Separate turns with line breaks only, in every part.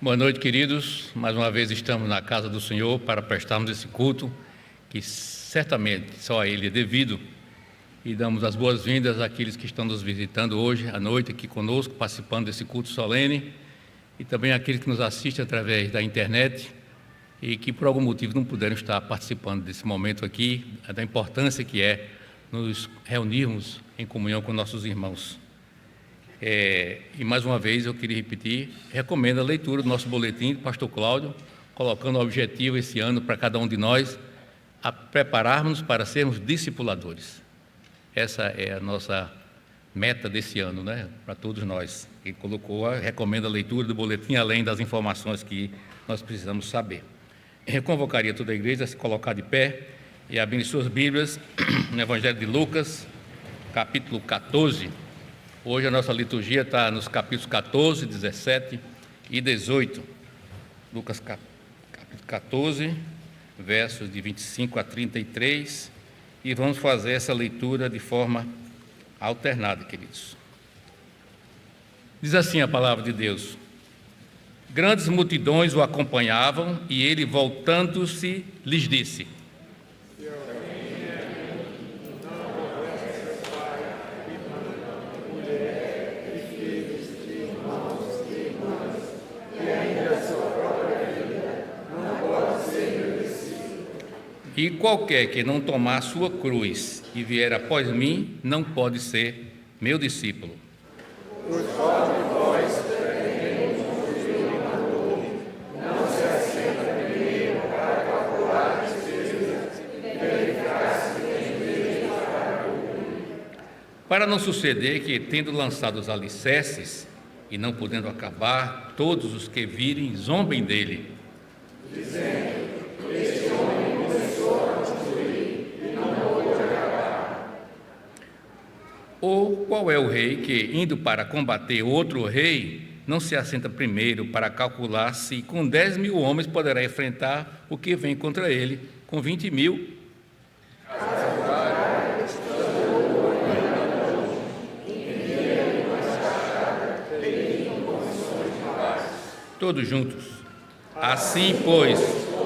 Boa noite, queridos. Mais uma vez estamos na casa do Senhor para prestarmos esse culto, que certamente só a Ele é devido. E damos as boas-vindas àqueles que estão nos visitando hoje à noite aqui conosco, participando desse culto solene, e também àqueles que nos assistem através da internet e que por algum motivo não puderam estar participando desse momento aqui, da importância que é nos reunirmos em comunhão com nossos irmãos. E mais uma vez eu queria repetir, recomendo a leitura do nosso boletim do pastor Cláudio, colocando o objetivo esse ano para cada um de nós, a prepararmos para sermos discipuladores. Essa é a nossa meta desse ano, né? Para todos nós. Ele colocou, recomenda a leitura do boletim, além das informações que nós precisamos saber. Eu convocaria toda a igreja a se colocar de pé e abrir suas Bíblias no Evangelho de Lucas, capítulo 14. Hoje a nossa liturgia está nos capítulos 14, 17 e 18. Lucas capítulo 14, versos de 25 a 33. E vamos fazer essa leitura de forma alternada, queridos. Diz assim a palavra de Deus: grandes multidões o acompanhavam e ele, voltando-se, lhes disse: e qualquer que não tomar sua cruz e vier após mim, não pode ser meu discípulo.
Por qual de vós pretendemos construir uma torre, não se assenta primeiro para calcular as despesas e verificar se tem meios para concluir.
Para não suceder que, tendo lançado os alicerces e não podendo acabar, todos os que virem zombem dele,
dizendo: este homem começou a construir e não pôde acabar.
Ou qual é o rei que, indo para combater outro rei, não se assenta primeiro para calcular se com 10.000 homens poderá enfrentar o que vem contra ele com 20.000? Todos juntos. Assim, pois,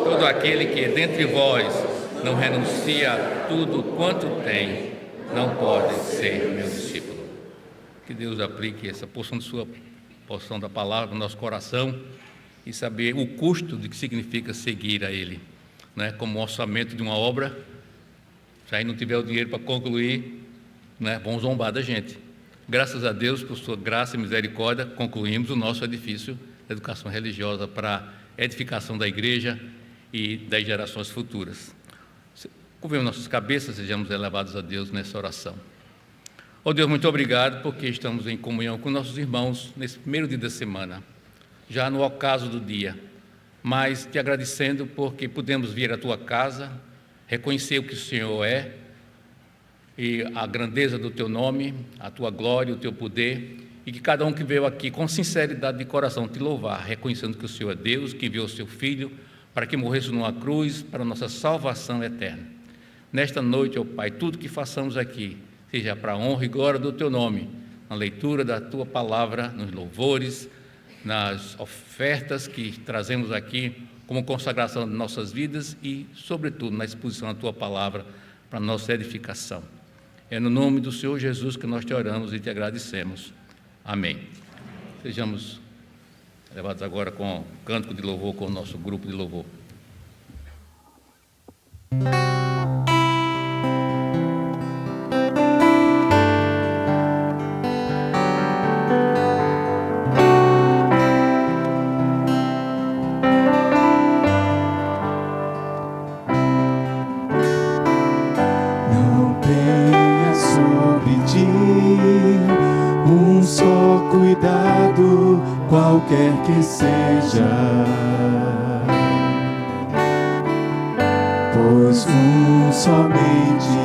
todo aquele que dentre vós não renuncia a tudo quanto tem, não pode ser meu discípulo. Que Deus aplique essa porção da palavra no nosso coração e saber o custo de que significa seguir a Ele, né? Como o orçamento de uma obra, se aí não tiver o dinheiro para concluir, né, vão zombar da gente. Graças a Deus, por sua graça e misericórdia, concluímos o nosso edifício de educação religiosa para edificação da igreja e das gerações futuras. Curvemos nossas cabeças, sejamos elevados a Deus nessa oração. Ó Deus, muito obrigado porque estamos em comunhão com nossos irmãos nesse primeiro dia da semana, já no ocaso do dia, mas te agradecendo porque pudemos vir à tua casa, reconhecer o que o Senhor é e a grandeza do teu nome, a tua glória, o teu poder, e que cada um que veio aqui com sinceridade de coração te louvar, reconhecendo que o Senhor é Deus, que enviou o seu Filho para que morresse numa cruz para a nossa salvação eterna. Nesta noite, ó Pai, tudo que façamos aqui seja para a honra e glória do teu nome, na leitura da tua palavra, nos louvores, nas ofertas que trazemos aqui como consagração de nossas vidas e, sobretudo, na exposição da tua palavra para a nossa edificação. É no nome do Senhor Jesus que nós te oramos e te agradecemos. Amém. Sejamos levados agora com o cântico de louvor, com o nosso grupo de louvor.
Não tenha sobre ti um só cuidado, qualquer que seja, pois somente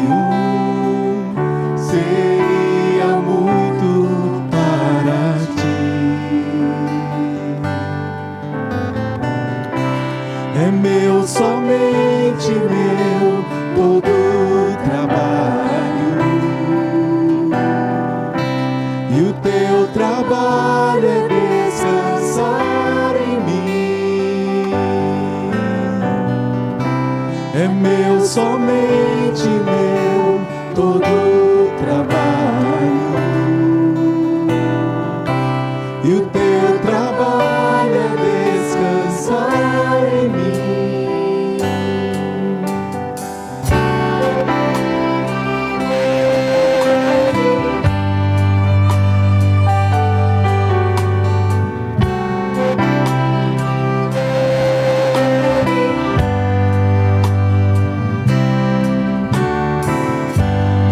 seria muito para ti. É meu, somente meu, todo o trabalho, e o teu trabalho é descansar em mim. É meu, somente meu, todo o trabalho. E o teu trabalho é descansar em mim.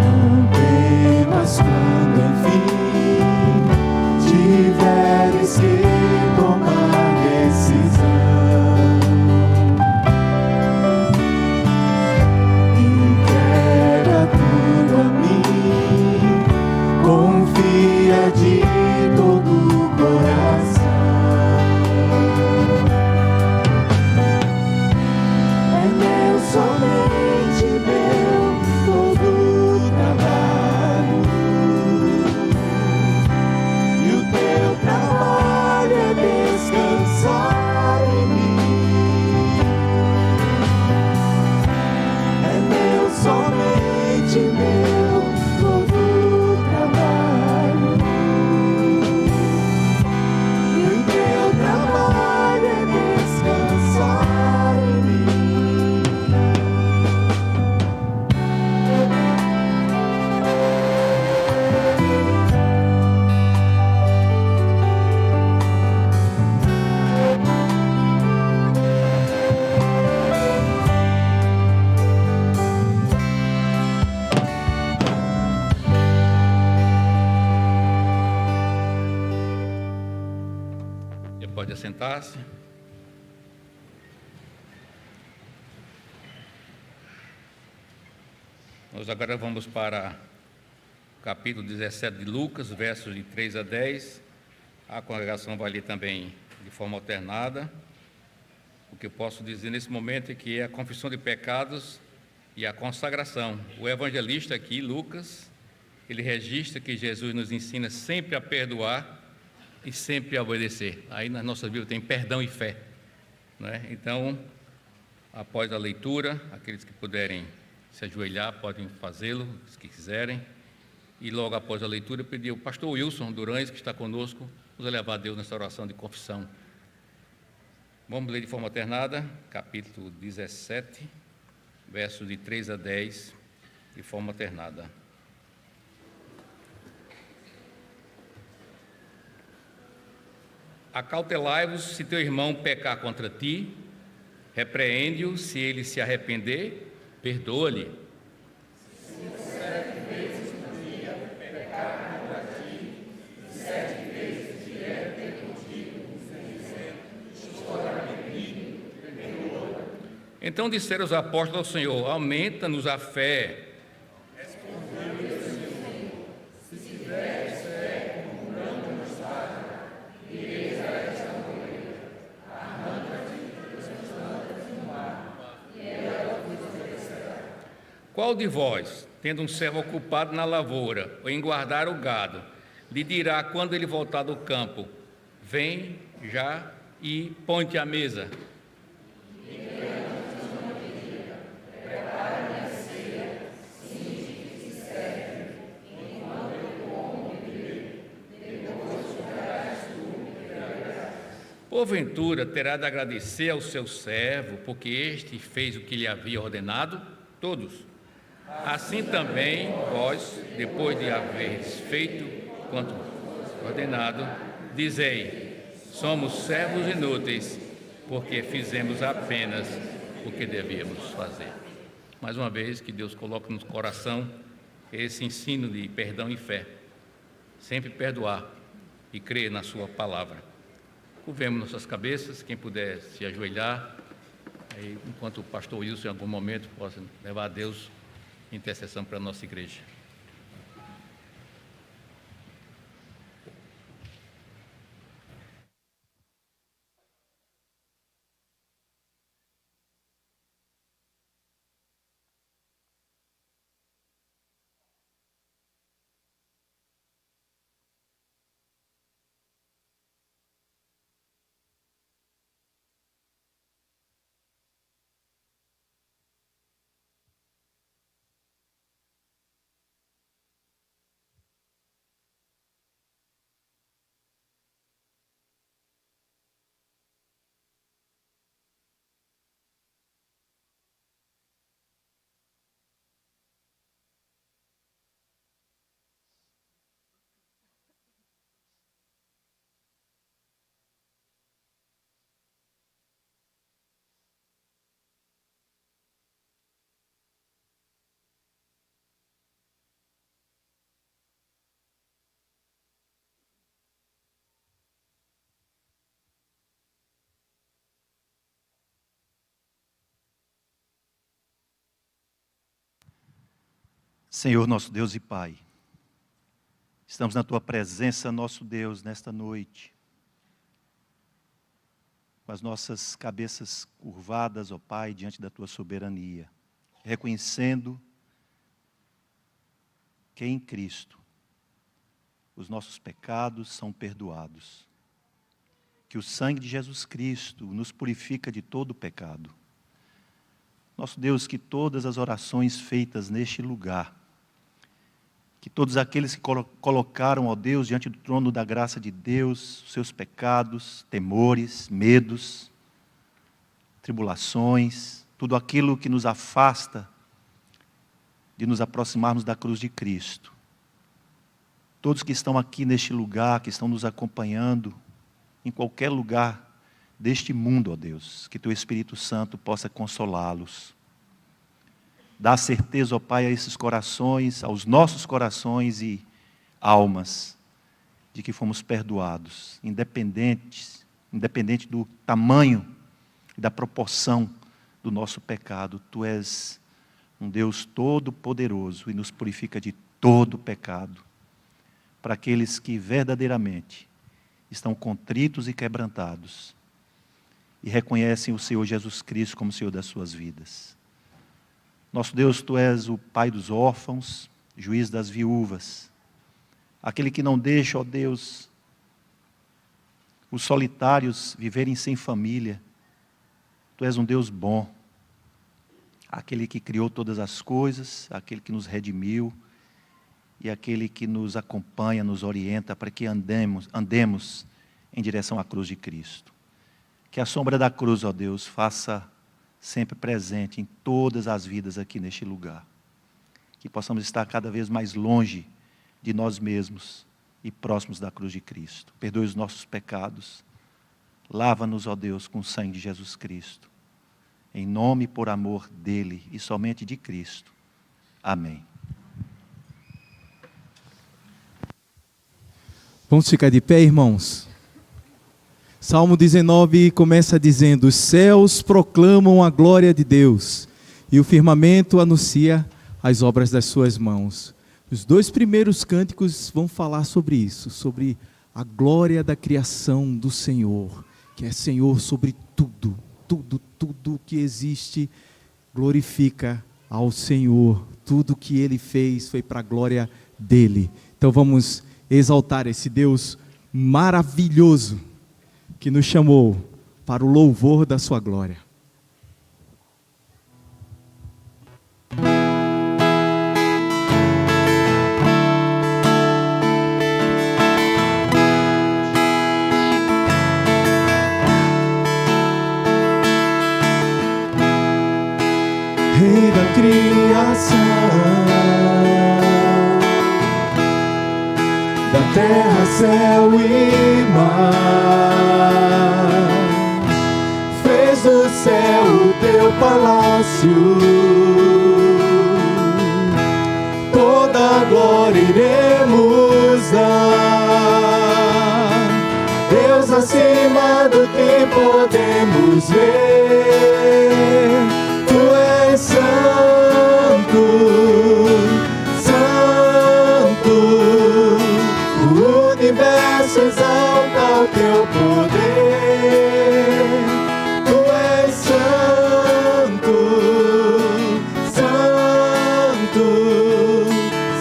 Não temas quando enfim tiveres que tomar decisão. Entrega tudo a mim, confia de todo o coração. É meu, somente meu, todo o trabalho. E o teu trabalho é descansar em mim. É meu, somente meu, todo o trabalho. E o teu trabalho é descansar em mim.
Você pode assentar-se. Nós agora vamos para o capítulo 17 de Lucas, versos de 3 a 10. A congregação vai ler também de forma alternada. O que eu posso dizer nesse momento é que é a confissão de pecados e a consagração. O evangelista aqui, Lucas, ele registra que Jesus nos ensina sempre a perdoar e sempre a obedecer. Aí na nossa Bíblia tem perdão e fé, não é? Então, após a leitura, aqueles que puderem se ajoelhar podem fazê-lo, os que quiserem. E logo após a leitura, pedir ao pastor Wilson Durães, que está conosco, nos levar a Deus nessa oração de confissão. Vamos ler de forma alternada, capítulo 17, versos de 3 a 10, de forma alternada. Acautelai-vos se teu irmão pecar contra ti, repreende-o, se ele se arrepender, perdoa-lhe. Então disseram os apóstolos ao Senhor: aumenta-nos a fé. Qual de vós, tendo um servo ocupado na lavoura ou em guardar o gado, lhe dirá quando ele voltar do campo: vem já e põe-te à mesa? Porventura terá de agradecer ao seu servo, porque este fez o que lhe havia ordenado? Todos. Assim também vós, depois de haveres feito quanto ordenado, dizei: somos servos inúteis, porque fizemos apenas o que devíamos fazer. Mais uma vez, que Deus coloque no coração esse ensino de perdão e fé. Sempre perdoar e crer na sua palavra. Curvemos nossas cabeças, quem puder se ajoelhar, aí, enquanto o pastor Wilson, em algum momento, possa levar a Deus intercessão para a nossa igreja.
Senhor, nosso Deus e Pai, estamos na Tua presença, nosso Deus, nesta noite, com as nossas cabeças curvadas, ó Pai, diante da Tua soberania, reconhecendo que em Cristo os nossos pecados são perdoados, que o sangue de Jesus Cristo nos purifica de todo pecado. Nosso Deus, que todas as orações feitas neste lugar, que todos aqueles que colocaram, ó Deus, diante do trono da graça de Deus, seus pecados, temores, medos, tribulações, tudo aquilo que nos afasta de nos aproximarmos da cruz de Cristo. Todos que estão aqui neste lugar, que estão nos acompanhando, em qualquer lugar deste mundo, ó Deus, que Teu Espírito Santo possa consolá-los. Dá certeza, ó Pai, a esses corações, aos nossos corações e almas, de que fomos perdoados, independente do tamanho e da proporção do nosso pecado. Tu és um Deus todo-poderoso e nos purifica de todo pecado. Para aqueles que verdadeiramente estão contritos e quebrantados e reconhecem o Senhor Jesus Cristo como Senhor das suas vidas. Nosso Deus, Tu és o Pai dos órfãos, juiz das viúvas, aquele que não deixa, ó Deus, os solitários viverem sem família. Tu és um Deus bom, aquele que criou todas as coisas, aquele que nos redimiu e aquele que nos acompanha, nos orienta para que andemos em direção à cruz de Cristo. Que a sombra da cruz, ó Deus, faça sempre presente em todas as vidas aqui neste lugar. Que possamos estar cada vez mais longe de nós mesmos e próximos da cruz de Cristo. Perdoe os nossos pecados. Lava-nos, ó Deus, com o sangue de Jesus Cristo. Em nome e por amor dele e somente de Cristo. Amém.
Vamos ficar de pé, irmãos? Salmo 19 começa dizendo: os céus proclamam a glória de Deus e o firmamento anuncia as obras das suas mãos. Os 2 primeiros cânticos vão falar sobre isso, sobre a glória da criação do Senhor, que é Senhor sobre tudo, tudo que existe glorifica ao Senhor. Tudo que Ele fez foi para a glória dEle. Então vamos exaltar esse Deus maravilhoso que nos chamou para o louvor da sua glória. Rei da criação, da terra, céu e mar, fez do céu o teu palácio, toda a glória iremos dar. Deus acima do que podemos ver, Tu és santo, santo. O universo exalta o Teu poder. Tu és santo, santo,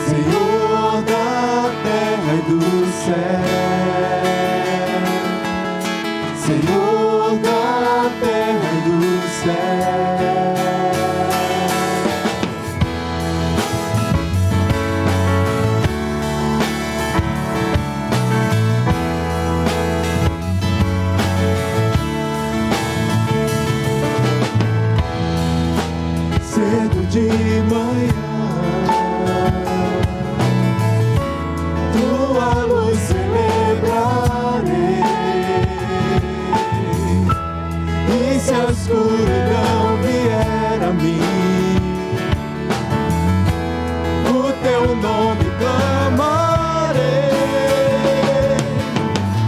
Senhor da terra e do céu, Senhor da terra e do céu. De manhã, Tua luz celebrarei, e se a escuridão vier a mim, o Teu nome clamarei.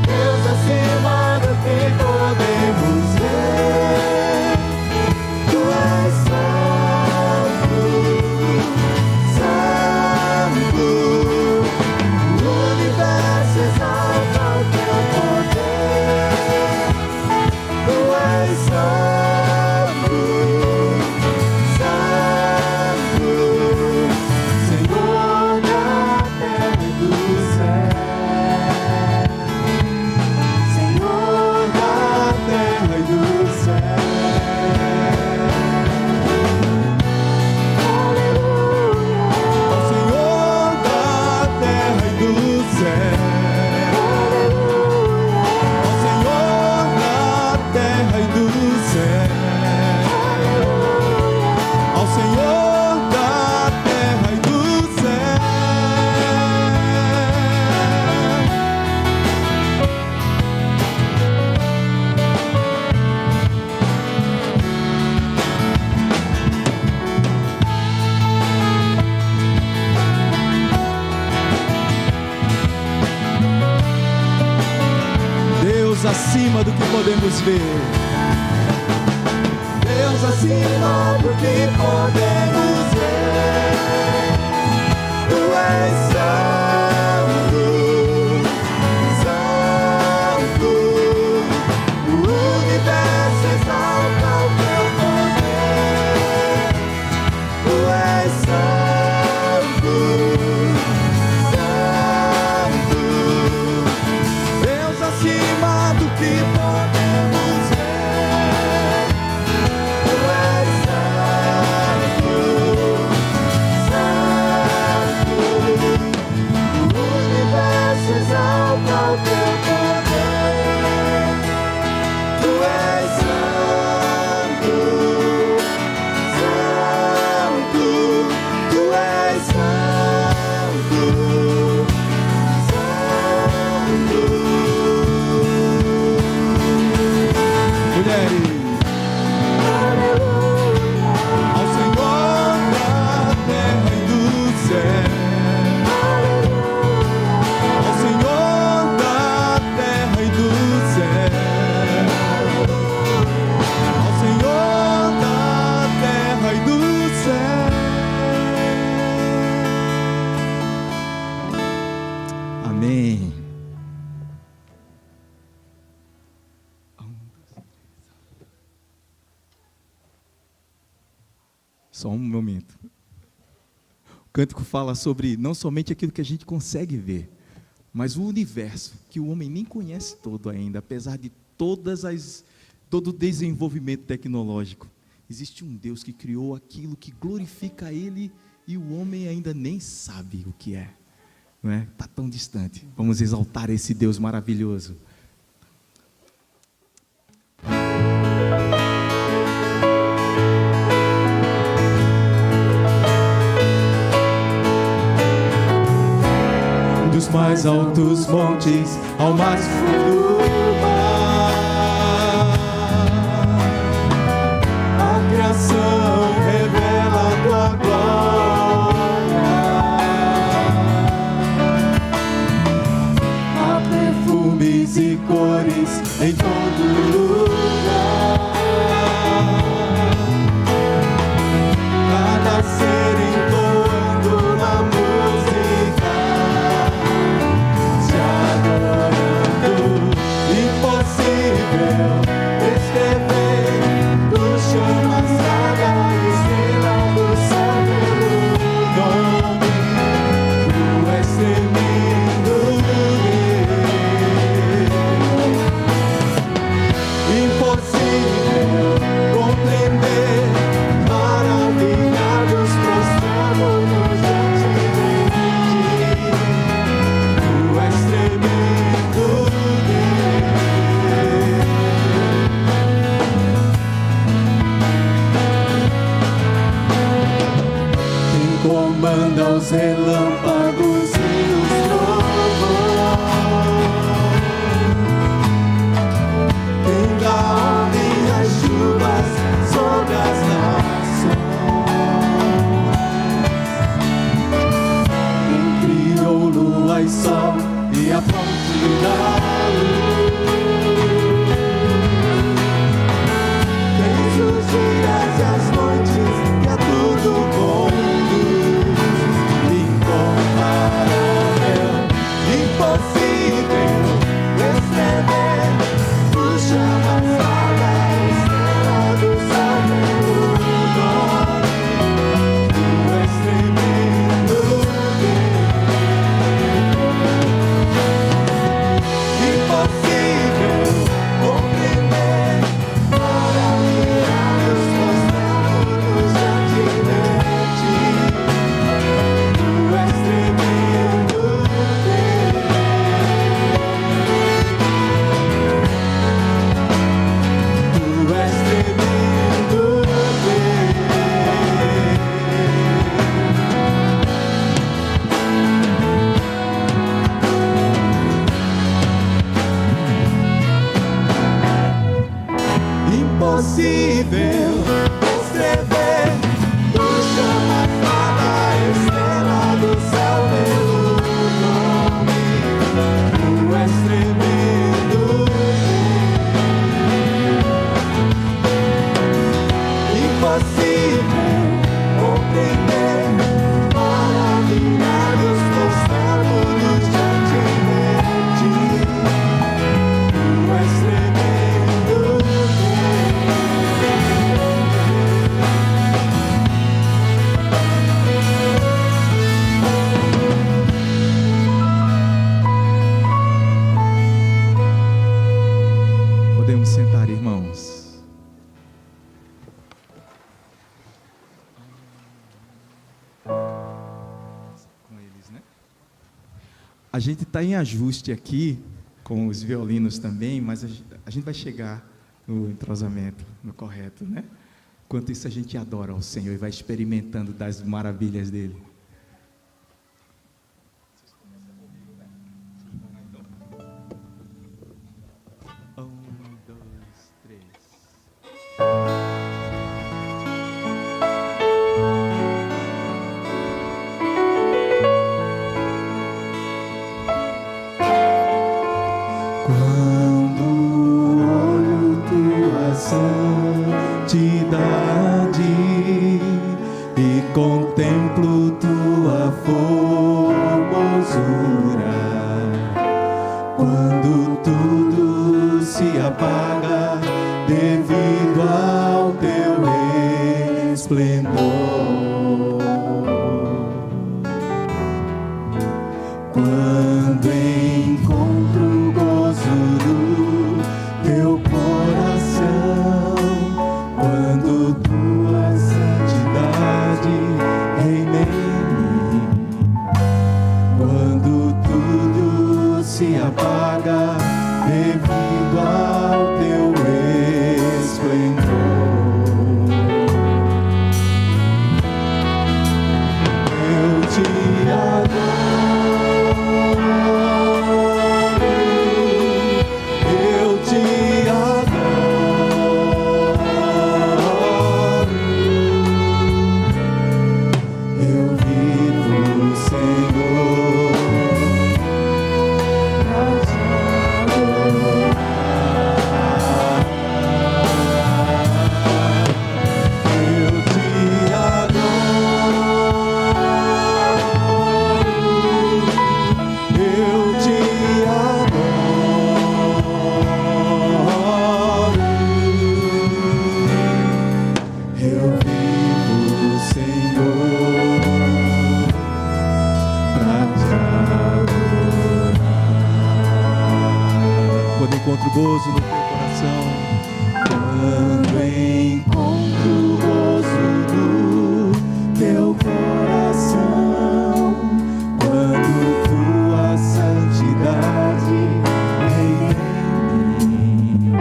Deus acima do que podemos ver, Tu és santo, santo. Acima do que podemos ver.
Deus acima do que podemos ver. Tu és santo, santo. O universo exalta o teu poder. Tu és santo, santo. Deus acima do que podemos ver. Tu és santo, santo. O universo exalta o teu poder. Tu és santo, santo. Tu és santo, santo.
Mulheres, ao Senhor da terra e do céu, ao Senhor da terra e do céu, ao Senhor da terra e do céu. Amém. Só um momento. O cântico fala sobre não somente aquilo que a gente consegue ver, mas o universo, que o homem nem conhece todo ainda, apesar de todo o desenvolvimento tecnológico. Existe um Deus que criou aquilo que glorifica a Ele e o homem ainda nem sabe o que é. Não é? Está tão distante. Vamos exaltar esse Deus maravilhoso. Dos mais altos montes ao mais fundo do mar, a criação revela a tua glória. Há perfumes e cores em todo lugar, cada ser entoando na música, impossível descrever. Tu chamas cada estrela do céu pelo nome. Tu és tremendo, impossível compreender. Maravilhados prostramos diante de ti. Tu és tremendo, comanda os relâmpagos e os trovões. Quem dá ordem às chuvas sobre as nações. Quem criou lua e sol e a fonte da luz. Fez os dias e as noites e a tudo conduz. impossível escrever. Tu chamas cada estrela do céu pelo nome. Tu és tremendo. Impossível compreender, maravilhados postamos diante de ti. Tu és tremendo. Podemos sentar, irmãos. Com eles, né? A gente está em ajuste aqui com os violinos também, mas a gente vai chegar no entrosamento, no correto, né? Enquanto isso, a gente adora ao Senhor e vai experimentando das maravilhas dele. Dois, três. Quando olho tua santidade e contemplo tua formosura, quando tudo se apaga devido ao teu esplendor, quando encontro o gozo do teu coração, quando tua santidade reina em mim, quando tudo se apaga devido ao teu esplendor, eu te adoro. Eu te adoro, eu vivo, Senhor, pra te adorar. Eu te adoro, eu te eu vivo, Senhor, pra te adorar. Quando encontro gozo no teu coração, quando encontro gozo no teu coração, quando tua santidade reina em mim,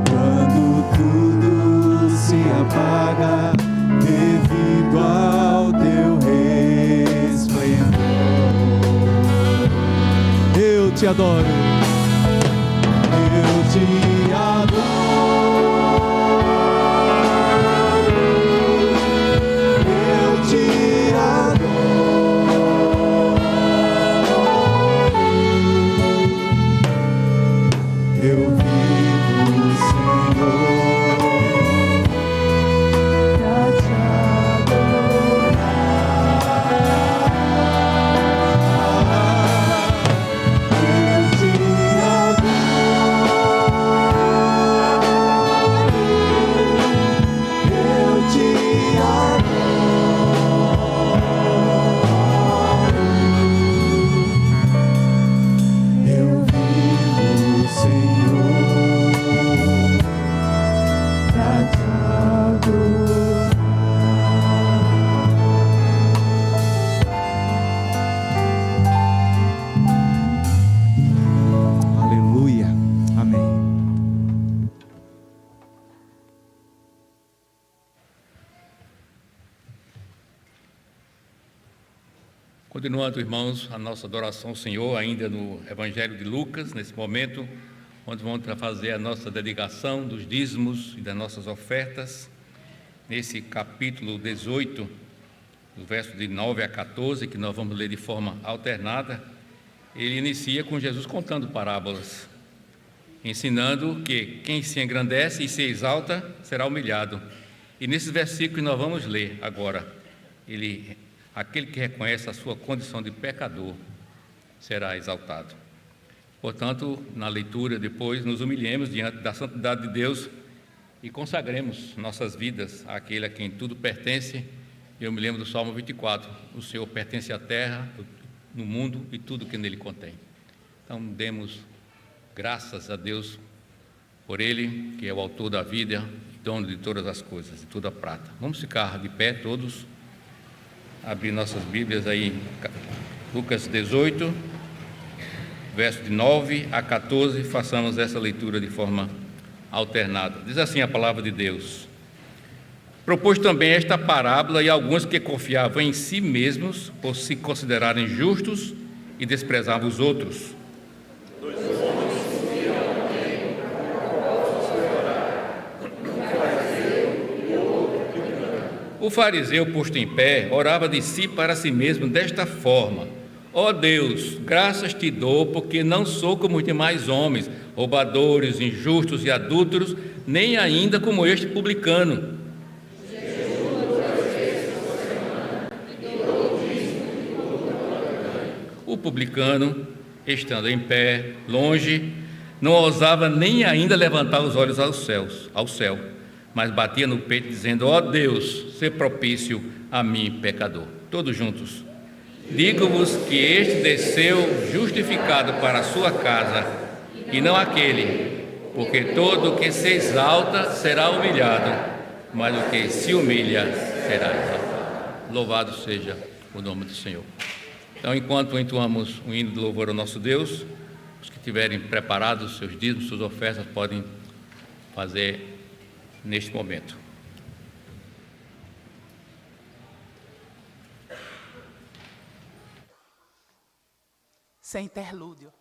quando tudo se apaga devido ao teu esplendor, eu te adoro, eu te adoro, eu te adoro, eu vivo, Senhor, pra te adorar. Eu te
Continuando, irmãos, a nossa adoração ao Senhor, ainda no Evangelho de Lucas, nesse momento, onde vamos fazer a nossa dedicação dos dízimos e das nossas ofertas. Nesse capítulo 18, do verso de 9 a 14, que nós vamos ler de forma alternada, ele inicia com Jesus contando parábolas, ensinando que quem se engrandece e se exalta será humilhado. E nesses versículos que nós vamos ler agora, aquele que reconhece a sua condição de pecador será exaltado. Portanto, na leitura depois, nos humilhemos diante da santidade de Deus e consagremos nossas vidas àquele a quem tudo pertence. Eu me lembro do Salmo 24, o Senhor pertence à terra, no mundo e tudo que nele contém. Então, demos graças a Deus por Ele, que é o autor da vida, dono de todas as coisas, de toda a prata. Vamos ficar de pé todos, abrir nossas Bíblias aí, Lucas 18, verso de 9 a 14, façamos essa leitura de forma alternada. Diz assim a palavra de Deus: propôs também esta parábola e alguns que confiavam em si mesmos por se considerarem justos e desprezavam os outros. O fariseu, posto em pé, orava de si para si mesmo desta forma: ó Deus, graças te dou, porque não sou como os demais homens, roubadores, injustos e adúlteros, nem ainda como este publicano. O publicano, estando em pé, longe, não ousava nem ainda levantar os olhos ao céu, mas batia no peito, dizendo: ó Deus, sê propício a mim, pecador. Todos juntos. Digo-vos que este desceu justificado para a sua casa, e não aquele, porque todo o que se exalta será humilhado, mas o que se humilha será exaltado. Louvado seja o nome do Senhor. Então, enquanto entoamos um hino de louvor ao nosso Deus, os que tiverem preparados seus dízimos, suas ofertas, podem fazer neste momento.
Sem interlúdio.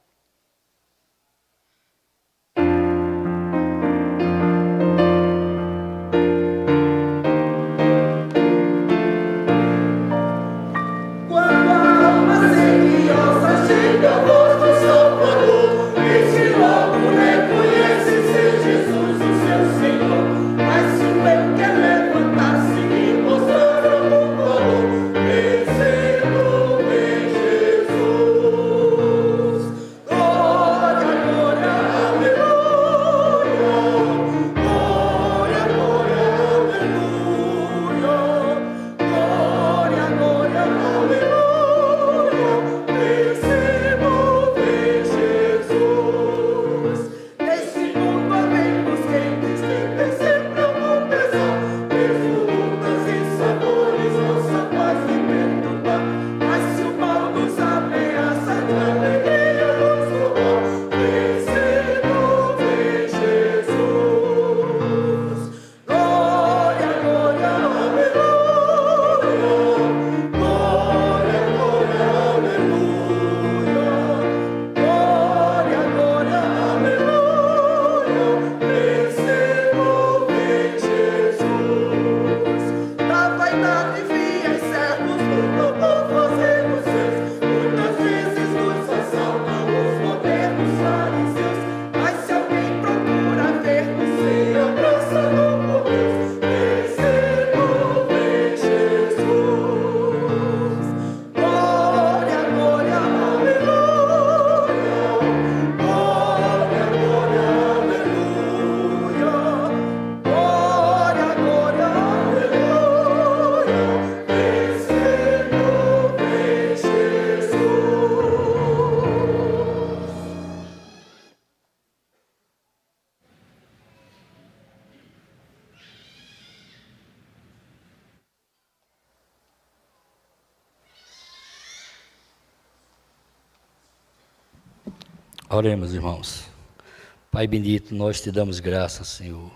Oremos, irmãos. Pai bendito, nós te damos graças, Senhor,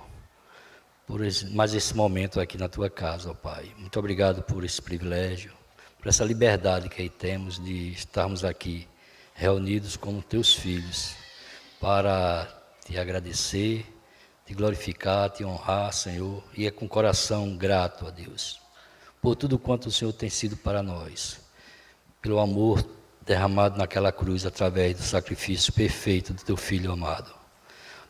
por mais esse momento aqui na tua casa, ó Pai. Muito obrigado por esse privilégio, por essa liberdade que aí temos de estarmos aqui reunidos como teus filhos, para te agradecer, te glorificar, te honrar, Senhor, e é com coração grato a Deus, por tudo quanto o Senhor tem sido para nós, pelo amor derramado naquela cruz através do sacrifício perfeito do teu Filho amado.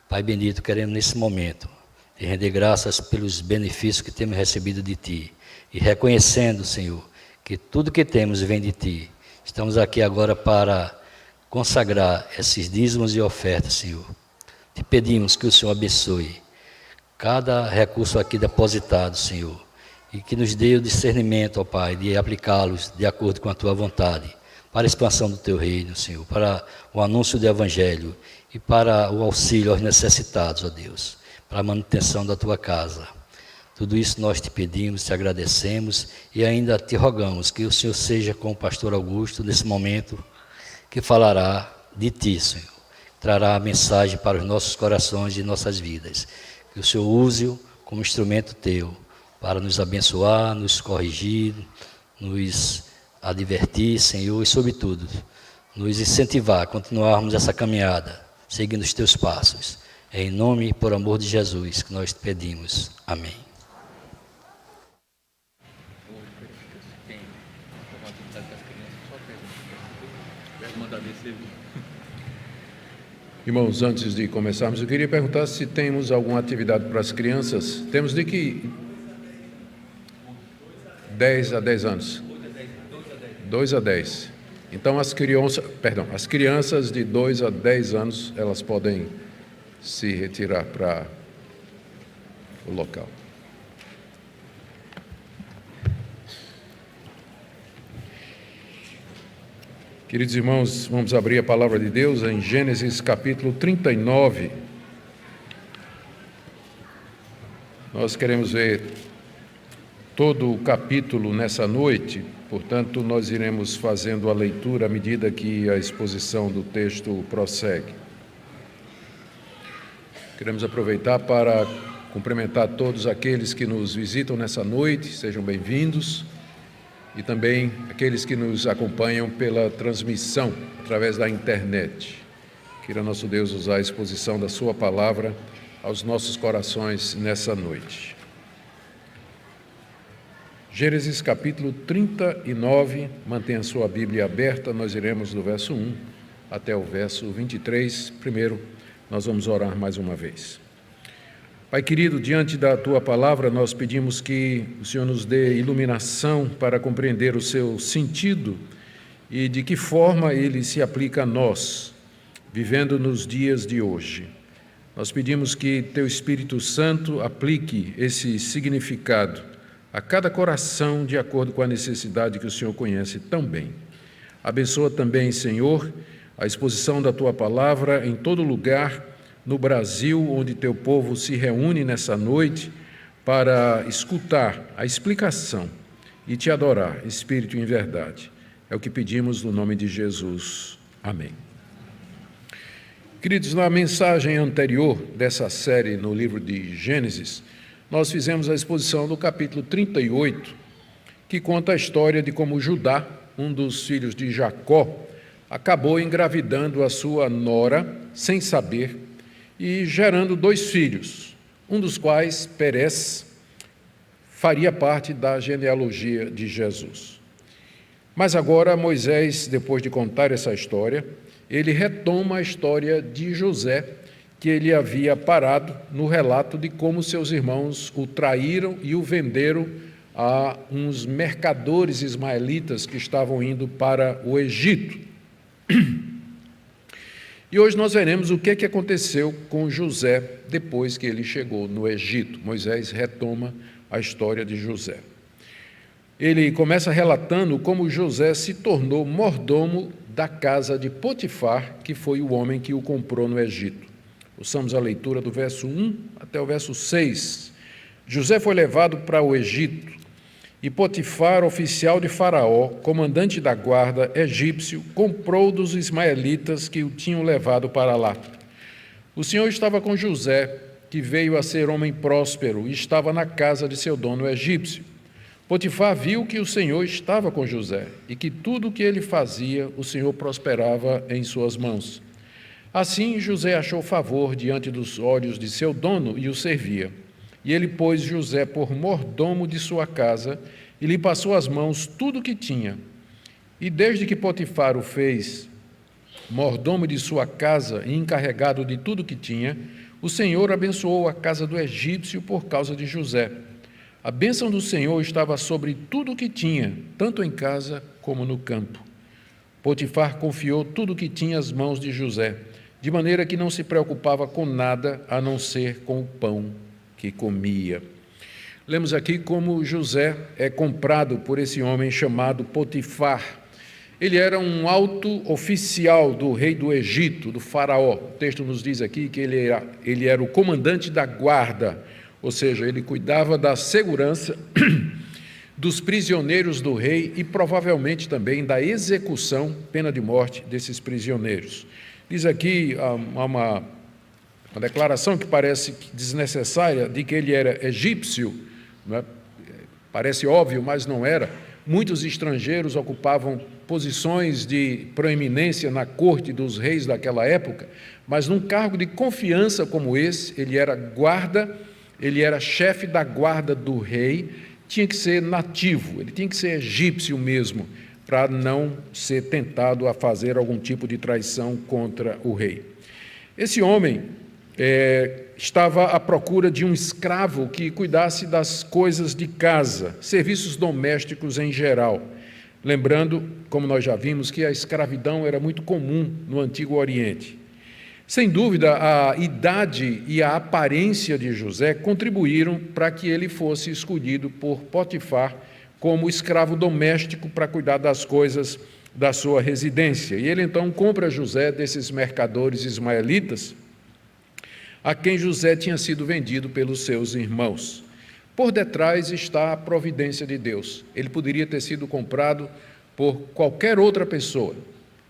Pai bendito, queremos nesse momento te render graças pelos benefícios que temos recebido de Ti, e reconhecendo, Senhor, que tudo que temos vem de Ti. Estamos aqui agora para consagrar esses dízimos e ofertas, Senhor. Te pedimos que o Senhor abençoe cada recurso aqui depositado, Senhor, e que nos dê o discernimento, ó Pai, de aplicá-los de acordo com a Tua vontade, para a expansão do Teu reino, Senhor, para o anúncio do Evangelho e para o auxílio aos necessitados, ó Deus, para a manutenção da Tua casa. Tudo isso nós te pedimos, te agradecemos e ainda te rogamos que o Senhor seja com o pastor Augusto nesse momento, que falará de Ti, Senhor, trará a mensagem para os nossos corações e nossas vidas. Que o Senhor use-o como instrumento Teu, para nos abençoar, nos corrigir, nos advertir, Senhor, e sobretudo, nos incentivar a continuarmos essa caminhada, seguindo os Teus passos. É em nome e por amor de Jesus que nós te pedimos. Amém.
Irmãos, antes de começarmos, eu queria perguntar se temos alguma atividade para as crianças. Temos de que 10 a 10 anos. 2 a 10. Então as crianças de 2 a 10 anos, elas podem se retirar para o local. Queridos irmãos, vamos abrir a palavra de Deus em Gênesis capítulo 39. Nós queremos ver todo o capítulo nessa noite, portanto, nós iremos fazendo a leitura à medida que a exposição do texto prossegue. Queremos aproveitar para cumprimentar todos aqueles que nos visitam nessa noite, sejam bem-vindos. E também aqueles que nos acompanham pela transmissão através da internet. Queira nosso Deus usar a exposição da sua palavra aos nossos corações nessa noite. Gênesis capítulo 39, mantenha a sua Bíblia aberta, nós iremos do verso 1 até o verso 23. Primeiro, nós vamos orar mais uma vez. Pai querido, diante da Tua palavra, nós pedimos que o Senhor nos dê iluminação para compreender o seu sentido e de que forma ele se aplica a nós, vivendo nos dias de hoje. Nós pedimos que Teu Espírito Santo aplique esse significado a cada coração de acordo com a necessidade que o Senhor conhece tão bem. Abençoa também, Senhor, a exposição da Tua palavra em todo lugar, no Brasil, onde Teu povo se reúne nessa noite para escutar a explicação e Te adorar, Espírito em verdade. É o que pedimos no nome de Jesus. Amém. Queridos, na mensagem anterior dessa série no livro de Gênesis, nós fizemos a exposição do capítulo 38, que conta a história de como Judá, um dos filhos de Jacó, acabou engravidando a sua nora sem saber e gerando 2 filhos, um dos quais, Perez, faria parte da genealogia de Jesus. Mas agora Moisés, depois de contar essa história, ele retoma a história de José, que ele havia parado no relato de como seus irmãos o traíram e o venderam a uns mercadores ismaelitas que estavam indo para o Egito. E hoje nós veremos o que aconteceu com José depois que ele chegou no Egito. Moisés retoma a história de José. Ele começa relatando como José se tornou mordomo da casa de Potifar, que foi o homem que o comprou no Egito. Ouçamos a leitura do verso 1 até o verso 6. José foi levado para o Egito, e Potifar, oficial de Faraó, comandante da guarda egípcio, comprou dos ismaelitas que o tinham levado para lá. O Senhor estava com José, que veio a ser homem próspero, e estava na casa de seu dono egípcio. Potifar viu que o Senhor estava com José, e que tudo o que ele fazia, o Senhor prosperava em suas mãos. Assim José achou favor diante dos olhos de seu dono e o servia. E ele pôs José por mordomo de sua casa e lhe passou às mãos tudo o que tinha. E desde que Potifar o fez mordomo de sua casa e encarregado de tudo o que tinha, o Senhor abençoou a casa do egípcio por causa de José. A bênção do Senhor estava sobre tudo o que tinha, tanto em casa como no campo. Potifar confiou tudo o que tinha às mãos de José, de maneira que não se preocupava com nada a não ser com o pão que comia. Lemos aqui como José é comprado por esse homem chamado Potifar. Ele era um alto oficial do rei do Egito, do faraó. O texto nos diz aqui que ele era o comandante da guarda, ou seja, ele cuidava da segurança dos prisioneiros do rei e provavelmente também da execução, pena de morte, desses prisioneiros. Diz aqui uma declaração que parece desnecessária de que ele era egípcio, não é? Parece óbvio, mas não era. Muitos estrangeiros ocupavam posições de proeminência na corte dos reis daquela época, mas num cargo de confiança como esse, ele era guarda, ele era chefe da guarda do rei, tinha que ser nativo, ele tinha que ser egípcio mesmo, para não ser tentado a fazer algum tipo de traição contra o rei. Esse homem estava à procura de um escravo que cuidasse das coisas de casa, serviços domésticos em geral. Lembrando, como nós já vimos, que a escravidão era muito comum no Antigo Oriente. Sem dúvida, a idade e a aparência de José contribuíram para que ele fosse escolhido por Potifar como escravo doméstico para cuidar das coisas da sua residência. E ele então compra José desses mercadores ismaelitas, a quem José tinha sido vendido pelos seus irmãos. Por detrás está a providência de Deus. Ele poderia ter sido comprado por qualquer outra pessoa.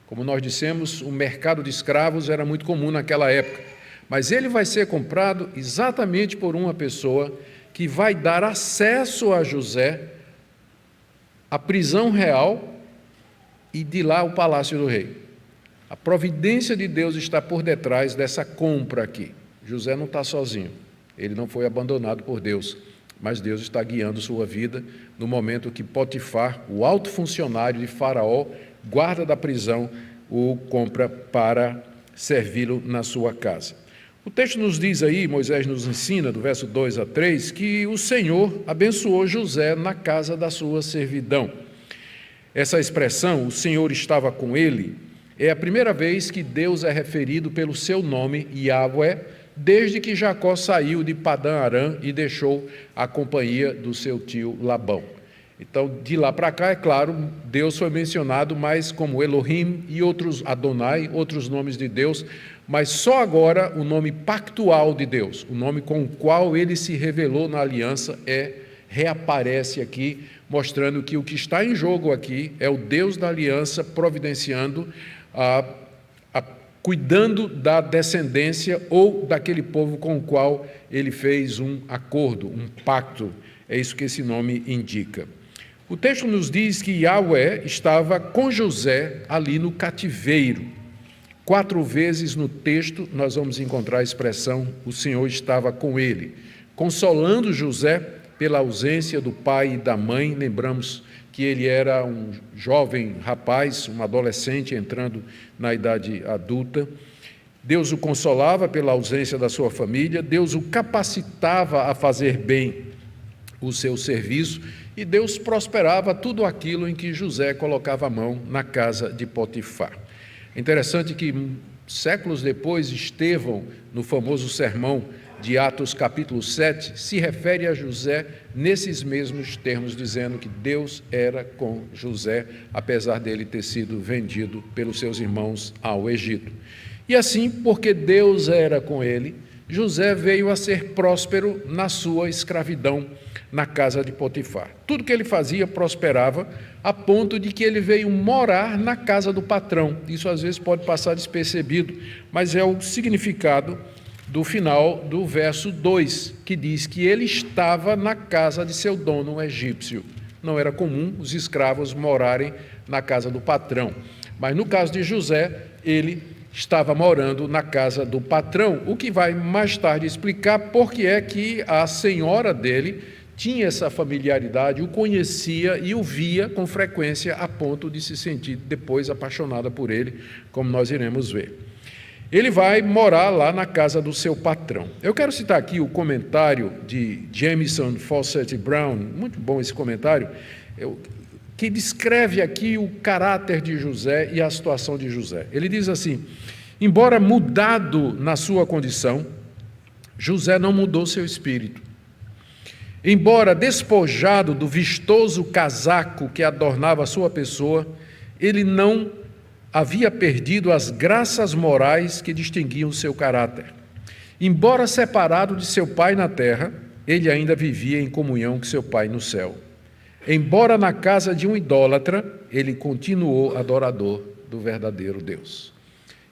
Como nós dissemos, o mercado de escravos era muito comum naquela época. Mas ele vai ser comprado exatamente por uma pessoa que vai dar acesso a José à prisão real e de lá ao palácio do rei. A providência de Deus está por detrás dessa compra aqui. José não está sozinho, ele não foi abandonado por Deus, mas Deus está guiando sua vida no momento que Potifar, o alto funcionário de Faraó, guarda da prisão, o compra para servi-lo na sua casa. O texto nos diz aí, Moisés nos ensina, do verso 2 a 3, que o Senhor abençoou José na casa da sua servidão. Essa expressão, o Senhor estava com ele, é a primeira vez que Deus é referido pelo seu nome, Yahvé, desde que Jacó saiu de Padã-Arã e deixou a companhia do seu tio Labão. Então, de lá para cá, é claro, Deus foi mencionado mais como Elohim e outros, Adonai, outros nomes de Deus, mas só agora o nome pactual de Deus, o nome com o qual ele se revelou na aliança, reaparece aqui, mostrando que o que está em jogo aqui é o Deus da aliança providenciando cuidando da descendência ou daquele povo com o qual ele fez um acordo, um pacto. É isso que esse nome indica. O texto nos diz que Yahvé estava com José ali no cativeiro. 4 vezes no texto nós vamos encontrar a expressão o Senhor estava com ele, consolando José pela ausência do pai e da mãe. Lembramos que ele era um jovem rapaz, um adolescente entrando na idade adulta. Deus o consolava pela ausência da sua família, Deus o capacitava a fazer bem o seu serviço e Deus prosperava tudo aquilo em que José colocava a mão na casa de Potifar. É interessante que séculos depois, Estevão, no famoso sermão de Atos capítulo 7, se refere a José nesses mesmos termos, dizendo que Deus era com José, apesar dele ter sido vendido pelos seus irmãos ao Egito. E assim, porque Deus era com ele, José veio a ser próspero na sua escravidão na casa de Potifar. Tudo que ele fazia prosperava, a ponto de que ele veio morar na casa do patrão. Isso às vezes pode passar despercebido, mas é o significado do final do verso 2, que diz que ele estava na casa de seu dono egípcio. Não era comum os escravos morarem na casa do patrão, mas no caso de José, ele estava morando na casa do patrão, o que vai mais tarde explicar por que é que a senhora dele tinha essa familiaridade, o conhecia e o via com frequência a ponto de se sentir depois apaixonada por ele, como nós iremos ver. Ele vai morar lá na casa do seu patrão. Eu quero citar aqui o comentário de Jamieson Fausset Brown, muito bom esse comentário, que descreve aqui o caráter de José e a situação de José. Ele diz assim: embora mudado na sua condição, José não mudou seu espírito. Embora despojado do vistoso casaco que adornava a sua pessoa, ele não havia perdido as graças morais que distinguiam seu caráter. Embora separado de seu pai na terra, ele ainda vivia em comunhão com seu pai no céu. Embora na casa de um idólatra, ele continuou adorador do verdadeiro Deus.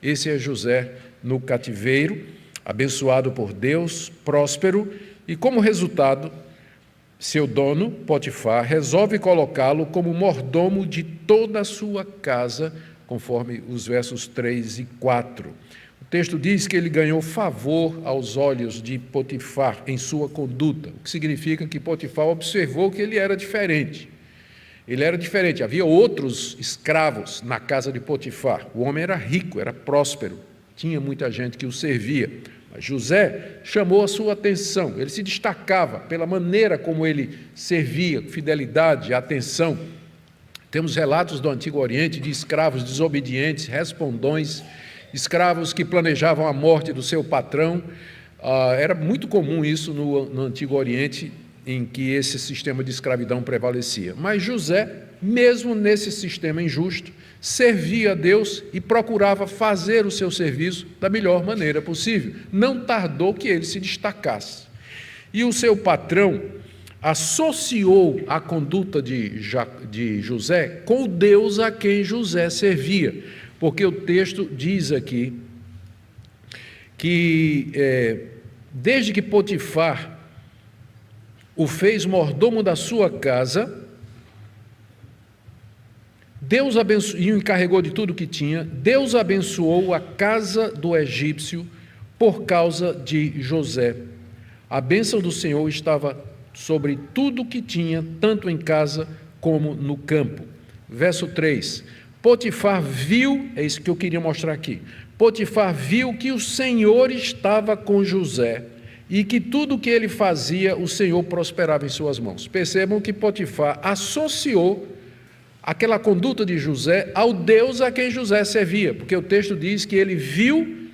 Esse é José no cativeiro, abençoado por Deus, próspero, e como resultado, seu dono, Potifar, resolve colocá-lo como mordomo de toda a sua casa, conforme os versos 3 e 4. O texto diz que ele ganhou favor aos olhos de Potifar em sua conduta, o que significa que Potifar observou que ele era diferente. Ele era diferente, havia outros escravos na casa de Potifar. O homem era rico, era próspero, tinha muita gente que o servia. Mas José chamou a sua atenção, ele se destacava pela maneira como ele servia, fidelidade, atenção. Temos relatos do Antigo Oriente de escravos desobedientes, respondões, escravos que planejavam a morte do seu patrão. Era muito comum isso no Antigo Oriente, em que esse sistema de escravidão prevalecia. Mas José, mesmo nesse sistema injusto, servia a Deus e procurava fazer o seu serviço da melhor maneira possível. Não tardou que ele se destacasse. E o seu patrão associou a conduta de José com o Deus a quem José servia, porque o texto diz aqui que desde que Potifar o fez mordomo da sua casa, Deus abençoou e o encarregou de tudo que tinha. Deus abençoou a casa do egípcio por causa de José. A bênção do Senhor estava sobre tudo que tinha, tanto em casa como no campo. Verso 3. Potifar viu, é isso que eu queria mostrar aqui. Potifar viu que o Senhor estava com José e que tudo o que ele fazia, o Senhor prosperava em suas mãos. Percebam que Potifar associou aquela conduta de José ao Deus a quem José servia, porque o texto diz que ele viu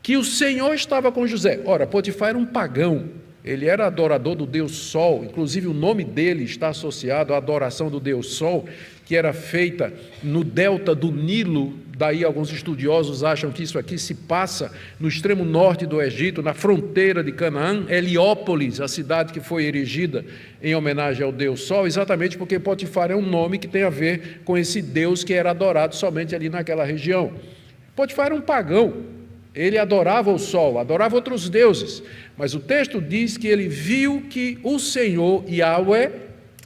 que o Senhor estava com José. Ora, Potifar era um pagão, ele era adorador do Deus Sol, inclusive o nome dele está associado à adoração do Deus Sol, que era feita no delta do Nilo. Daí alguns estudiosos acham que isso aqui se passa no extremo norte do Egito, na fronteira de Canaã, Heliópolis, a cidade que foi erigida em homenagem ao Deus Sol, exatamente porque Potifar é um nome que tem a ver com esse Deus que era adorado somente ali naquela região. Potifar era um pagão, ele adorava o sol, adorava outros deuses, mas o texto diz que ele viu que o Senhor, Yahweh,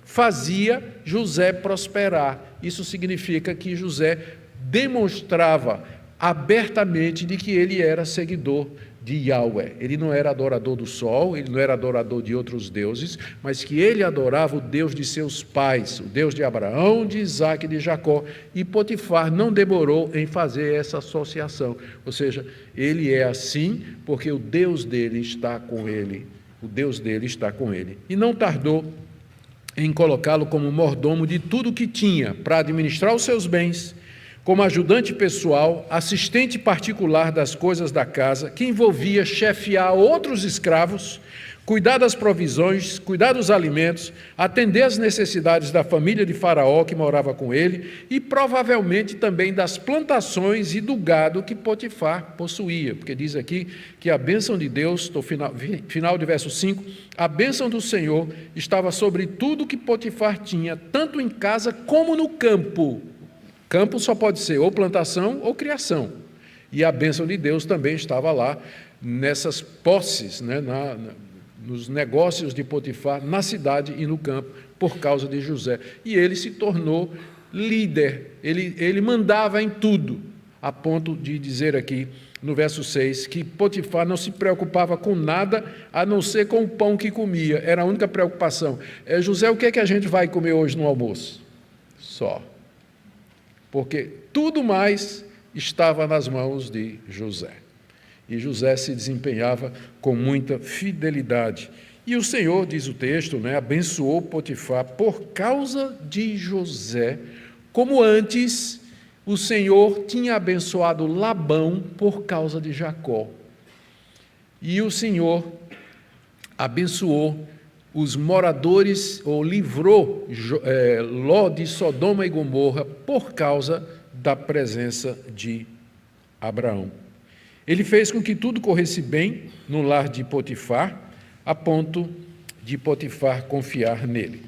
fazia José prosperar. Isso significa que José demonstrava abertamente de que ele era seguidor de Yahweh. Ele não era adorador do sol, ele não era adorador de outros deuses, mas que ele adorava o Deus de seus pais, o Deus de Abraão, de Isaac e de Jacó. E Potifar não demorou em fazer essa associação. Ou seja, ele é assim porque o Deus dele está com ele. O Deus dele está com ele. E não tardou em colocá-lo como mordomo de tudo que tinha para administrar os seus bens, como ajudante pessoal, assistente particular das coisas da casa, que envolvia chefiar outros escravos, cuidar das provisões, cuidar dos alimentos, atender às necessidades da família de Faraó que morava com ele e provavelmente também das plantações e do gado que Potifar possuía, porque diz aqui que a bênção de Deus, no final de verso 5, a bênção do Senhor estava sobre tudo que Potifar tinha, tanto em casa como no campo. Campo só pode ser ou plantação ou criação. E a bênção de Deus também estava lá nessas posses, né, nos negócios de Potifar, na cidade e no campo, por causa de José. E ele se tornou líder, ele mandava em tudo. a ponto de dizer aqui, no verso 6, que Potifar não se preocupava com nada, a não ser com o pão que comia. Era a única preocupação. José, o que é que a gente vai comer hoje no almoço? Só. Porque tudo mais estava nas mãos de José. E José se desempenhava com muita fidelidade. E o Senhor, diz o texto, abençoou Potifar por causa de José, como antes o Senhor tinha abençoado Labão por causa de Jacó. E o Senhor abençoou os moradores, ou livrou Ló de Sodoma e Gomorra por causa da presença de Abraão. Ele fez com que tudo corresse bem no lar de Potifar, a ponto de Potifar confiar nele.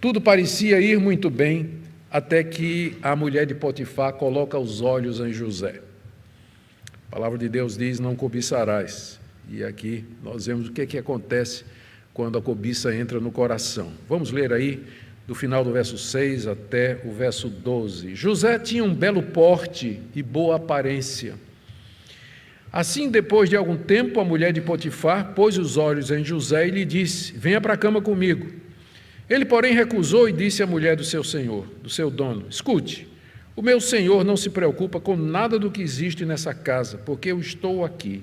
Tudo parecia ir muito bem, até que a mulher de Potifar coloca os olhos em José. A palavra de Deus diz, não cobiçarás. E aqui nós vemos o que acontece quando a cobiça entra no coração. Vamos ler aí, do final do verso 6 até o verso 12. José tinha um belo porte e boa aparência. Assim, depois de algum tempo, a mulher de Potifar pôs os olhos em José e lhe disse, venha para a cama comigo. Ele, porém, recusou e disse à mulher do seu senhor, do seu dono, escute, o meu senhor não se preocupa com nada do que existe nessa casa, porque eu estou aqui.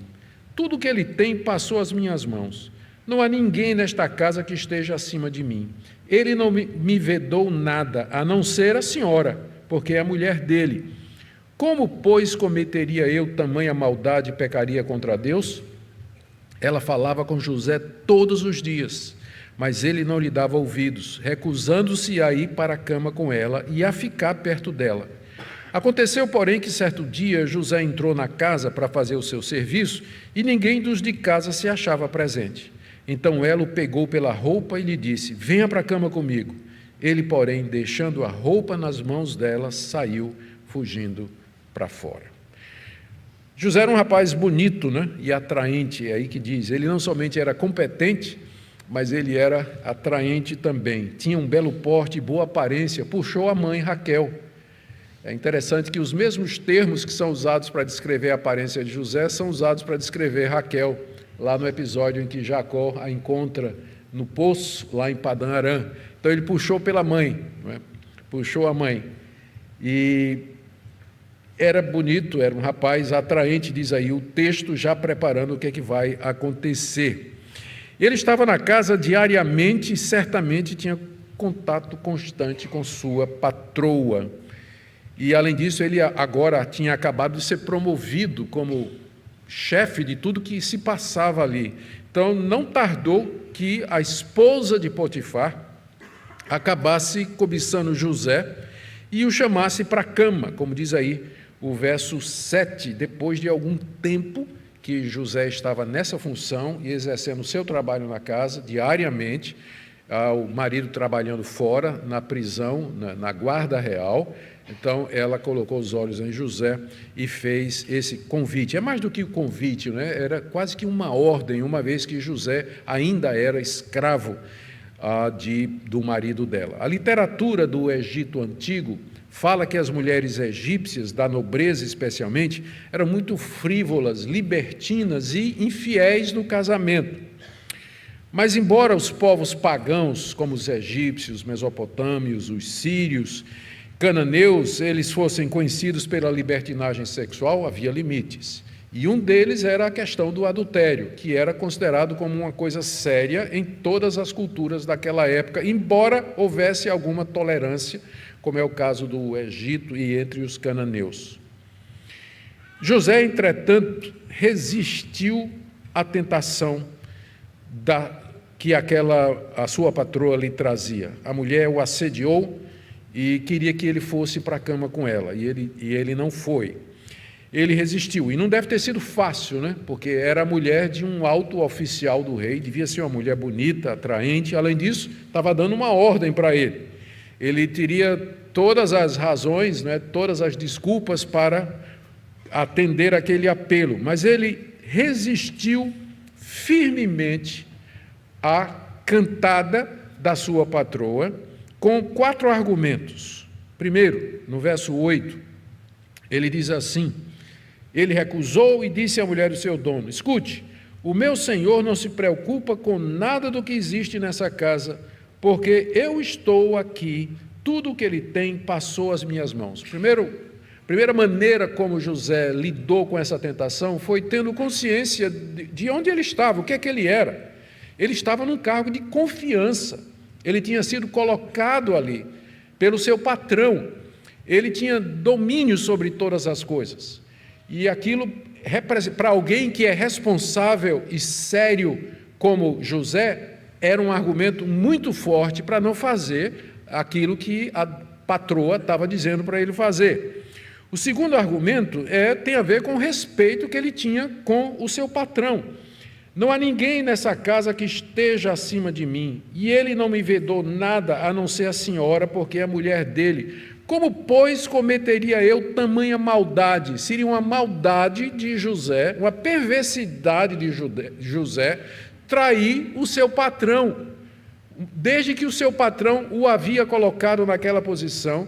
Tudo o que ele tem passou às minhas mãos. Não há ninguém nesta casa que esteja acima de mim. Ele não me vedou nada, a não ser a senhora, porque é a mulher dele. Como, pois, cometeria eu tamanha maldade e pecaria contra Deus? Ela falava com José todos os dias, mas ele não lhe dava ouvidos, recusando-se a ir para a cama com ela e a ficar perto dela. Aconteceu, porém, que certo dia José entrou na casa para fazer o seu serviço e ninguém dos de casa se achava presente. Então ela o pegou pela roupa e lhe disse, venha para a cama comigo. Ele, porém, deixando a roupa nas mãos dela, saiu fugindo para fora. José era um rapaz bonito, e atraente, é aí que diz. Ele não somente era competente, mas ele era atraente também. Tinha um belo porte e boa aparência, puxou a mãe Raquel. É interessante que os mesmos termos que são usados para descrever a aparência de José são usados para descrever Raquel, lá no episódio em que Jacó a encontra no poço, lá em Padã Arã. Então ele puxou pela mãe, puxou a mãe. E era bonito, era um rapaz atraente, diz aí o texto, já preparando o que é que vai acontecer. Ele estava na casa diariamente e certamente tinha contato constante com sua patroa. E, além disso, ele agora tinha acabado de ser promovido como chefe de tudo que se passava ali. Então, não tardou que a esposa de Potifar acabasse cobiçando José e o chamasse para a cama, como diz aí o verso 7, depois de algum tempo que José estava nessa função e exercendo o seu trabalho na casa, diariamente, o marido trabalhando fora, na prisão, na guarda real. Então, ela colocou os olhos em José e fez esse convite. É mais do que o convite, era quase que uma ordem, uma vez que José ainda era escravo do marido dela. A literatura do Egito Antigo fala que as mulheres egípcias, da nobreza especialmente, eram muito frívolas, libertinas e infiéis no casamento. Mas, embora os povos pagãos, como os egípcios, mesopotâmios, os sírios, cananeus, eles fossem conhecidos pela libertinagem sexual, havia limites. E um deles era a questão do adultério, que era considerado como uma coisa séria em todas as culturas daquela época, embora houvesse alguma tolerância, como é o caso do Egito e entre os cananeus. José, entretanto, resistiu à tentação que a sua patroa lhe trazia. A mulher o assediou e queria que ele fosse para a cama com ela, e ele não foi. Ele resistiu, e não deve ter sido fácil, porque era a mulher de um alto oficial do rei, devia ser uma mulher bonita, atraente, além disso, estava dando uma ordem para ele. Ele teria todas as razões, todas as desculpas para atender aquele apelo, mas ele resistiu firmemente à cantada da sua patroa, com 4 argumentos. Primeiro, no verso 8, Ele diz assim: ele recusou e disse à mulher do seu dono: escute, o meu senhor não se preocupa com nada do que existe nessa casa, porque eu estou aqui, tudo o que ele tem passou às minhas mãos. Primeira maneira como José lidou com essa tentação foi tendo consciência de onde ele estava, o que é que ele era. Ele estava num cargo de confiança, ele tinha sido colocado ali pelo seu patrão, ele tinha domínio sobre todas as coisas. E aquilo, para alguém que é responsável e sério como José, era um argumento muito forte para não fazer aquilo que a patroa estava dizendo para ele fazer. O segundo argumento tem a ver com o respeito que ele tinha com o seu patrão. Não há ninguém nessa casa que esteja acima de mim, e ele não me vedou nada a não ser a senhora, porque é a mulher dele. Como, pois, cometeria eu tamanha maldade? Seria uma maldade de José, uma perversidade de José, trair o seu patrão, desde que o seu patrão o havia colocado naquela posição,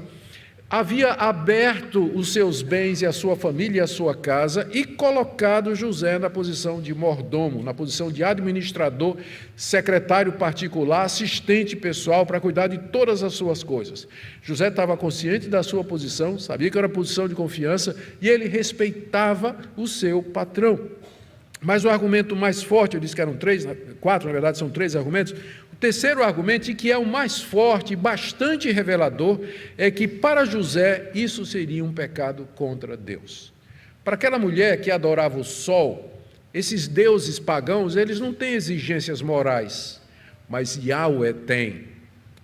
havia aberto os seus bens e a sua família e a sua casa e colocado José na posição de mordomo, na posição de administrador, secretário particular, assistente pessoal para cuidar de todas as suas coisas. José estava consciente da sua posição, sabia que era posição de confiança e ele respeitava o seu patrão. Mas o argumento mais forte, eu disse que eram quatro, na verdade são 3 argumentos. O terceiro argumento, e que é o mais forte e bastante revelador, é que para José isso seria um pecado contra Deus. Para aquela mulher que adorava o sol, esses deuses pagãos, eles não têm exigências morais, mas Yahweh tem.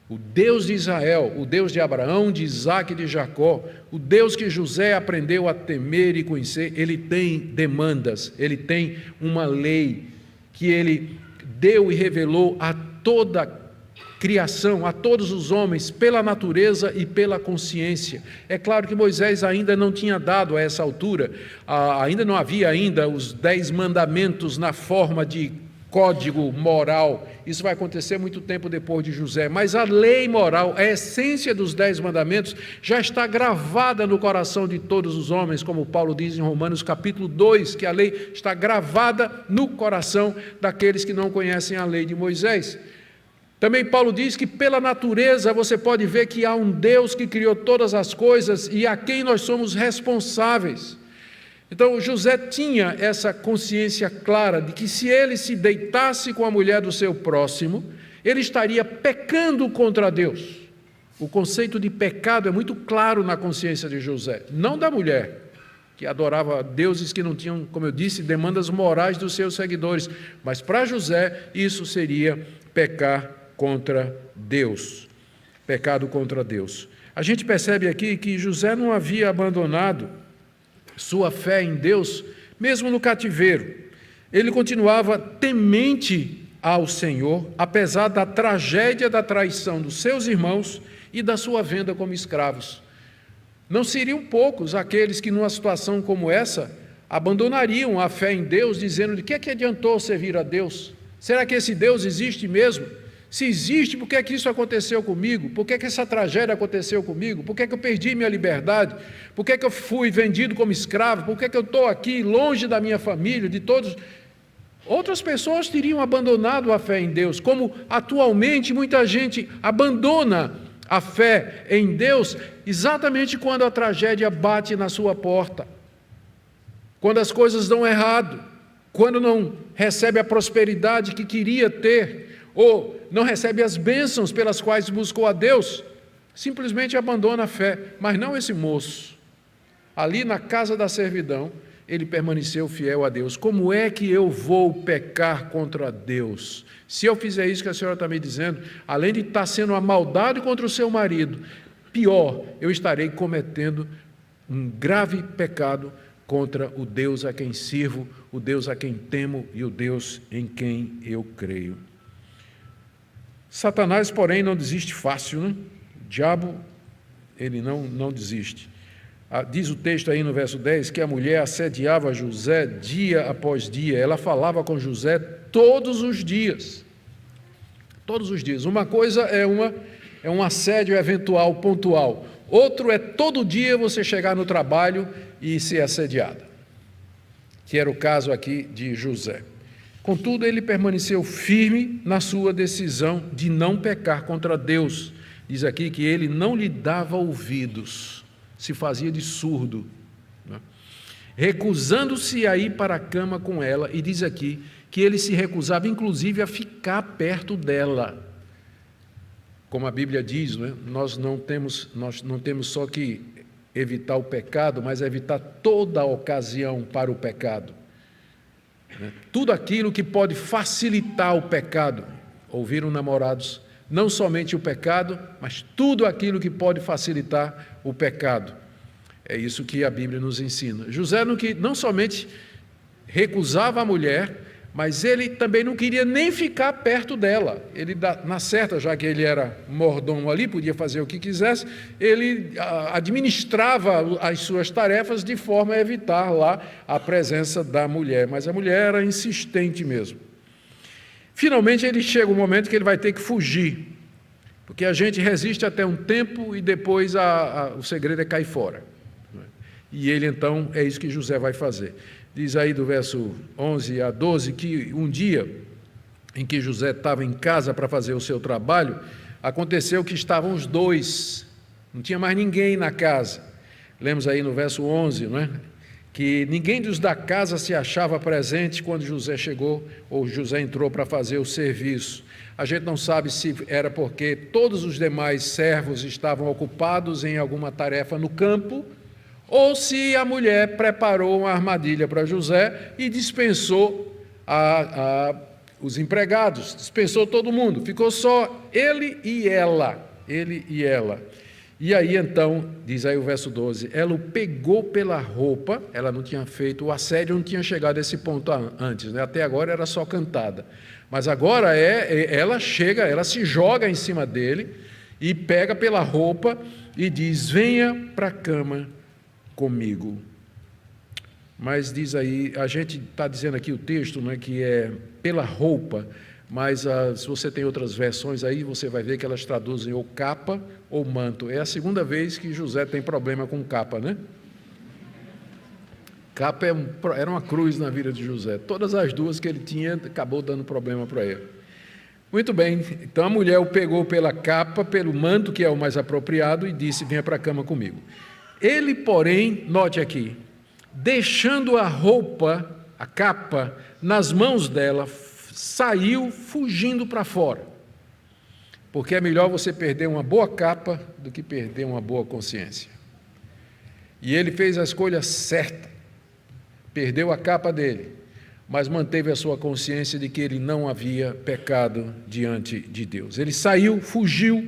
O Deus de Israel, o Deus de Abraão, de Isaac e de Jacó, o Deus que José aprendeu a temer e conhecer, ele tem demandas, ele tem uma lei que ele deu e revelou a toda a criação, a todos os homens, pela natureza e pela consciência. É claro que Moisés ainda não tinha dado a essa altura, ainda não havia ainda os 10 mandamentos na forma de código moral. Isso vai acontecer muito tempo depois de José, mas a lei moral, a essência dos 10 mandamentos, já está gravada no coração de todos os homens, como Paulo diz em Romanos capítulo 2, que a lei está gravada no coração daqueles que não conhecem a lei de Moisés. Também Paulo diz que pela natureza você pode ver que há um Deus que criou todas as coisas e a quem nós somos responsáveis. Então José tinha essa consciência clara de que se ele se deitasse com a mulher do seu próximo, ele estaria pecando contra Deus. O conceito de pecado é muito claro na consciência de José, não da mulher, que adorava deuses que não tinham, como eu disse, demandas morais dos seus seguidores, mas para José isso seria pecar contra Deus, pecado contra Deus. A gente percebe aqui que José não havia abandonado sua fé em Deus, mesmo no cativeiro. Ele continuava temente ao Senhor, apesar da tragédia da traição dos seus irmãos e da sua venda como escravos. Não seriam poucos aqueles que, numa situação como essa, abandonariam a fé em Deus, dizendo: de que é que adiantou servir a Deus? Será que esse Deus existe mesmo? Se existe, por que é que isso aconteceu comigo? Por que é que essa tragédia aconteceu comigo? Por que é que eu perdi minha liberdade? Por que é que eu fui vendido como escravo? Por que é que eu estou aqui longe da minha família, de todos? Outras pessoas teriam abandonado a fé em Deus, como atualmente muita gente abandona a fé em Deus exatamente quando a tragédia bate na sua porta, quando as coisas dão errado, quando não recebe a prosperidade que queria ter, ou não recebe as bênçãos pelas quais buscou a Deus, simplesmente abandona a fé. Mas não esse moço. Ali na casa da servidão, ele permaneceu fiel a Deus. Como é que eu vou pecar contra Deus? Se eu fizer isso que a senhora está me dizendo, além de estar sendo uma maldade contra o seu marido, pior, eu estarei cometendo um grave pecado contra o Deus a quem sirvo, o Deus a quem temo e o Deus em quem eu creio. Satanás, porém, não desiste fácil, né? O diabo, ele não desiste. Diz o texto aí no verso 10 que a mulher assediava José dia após dia, ela falava com José todos os dias. Todos os dias. Uma coisa é um assédio eventual, pontual. Outro é todo dia você chegar no trabalho e ser assediada, que era o caso aqui de José. Contudo, ele permaneceu firme na sua decisão de não pecar contra Deus. Diz aqui que ele não lhe dava ouvidos, se fazia de surdo, né? Recusando-se a ir para a cama com ela, e diz aqui que ele se recusava inclusive a ficar perto dela. Como a Bíblia diz, né? Nós não temos só que evitar o pecado, mas evitar toda a ocasião para o pecado. Tudo aquilo que pode facilitar o pecado. Ouviram, namorados? Não somente o pecado, mas tudo aquilo que pode facilitar o pecado. É isso que a Bíblia nos ensina. José não somente recusava a mulher, mas ele também não queria nem ficar perto dela. Ele, na certa, já que ele era mordomo ali, podia fazer o que quisesse, ele administrava as suas tarefas de forma a evitar lá a presença da mulher. Mas a mulher era insistente mesmo. Finalmente, ele chega um momento que ele vai ter que fugir, porque a gente resiste até um tempo e depois o segredo é cair fora. E ele, então, é isso que José vai fazer. Diz aí do verso 11 a 12 que um dia em que José estava em casa para fazer o seu trabalho, aconteceu que estavam os dois, não tinha mais ninguém na casa. Lemos aí no verso 11, não é? Que ninguém dos da casa se achava presente quando José chegou, ou José entrou para fazer o serviço. A gente não sabe se era porque todos os demais servos estavam ocupados em alguma tarefa no campo, ou se a mulher preparou uma armadilha para José e dispensou os empregados, dispensou todo mundo, ficou só ele e ela. E aí então, diz aí o verso 12, ela o pegou pela roupa, ela não tinha feito, o assédio não tinha chegado a esse ponto antes, né? Até agora era só cantada, mas agora ela chega, ela se joga em cima dele e pega pela roupa e diz, venha para a cama comigo. Mas diz aí, a gente está dizendo aqui o texto, não é, que é pela roupa, mas se você tem outras versões aí, você vai ver que elas traduzem ou capa ou manto. É a segunda vez que José tem problema com capa, né? Capa era uma cruz na vida de José. Todas as duas que ele tinha, acabou dando problema para ele. Muito bem, então a mulher o pegou pela capa, pelo manto, que é o mais apropriado, e disse, venha para a cama comigo. Ele, porém, note aqui, deixando a roupa, a capa, nas mãos dela, saiu fugindo para fora. Porque é melhor você perder uma boa capa do que perder uma boa consciência. E ele fez a escolha certa. Perdeu a capa dele, mas manteve a sua consciência de que ele não havia pecado diante de Deus. Ele saiu, fugiu,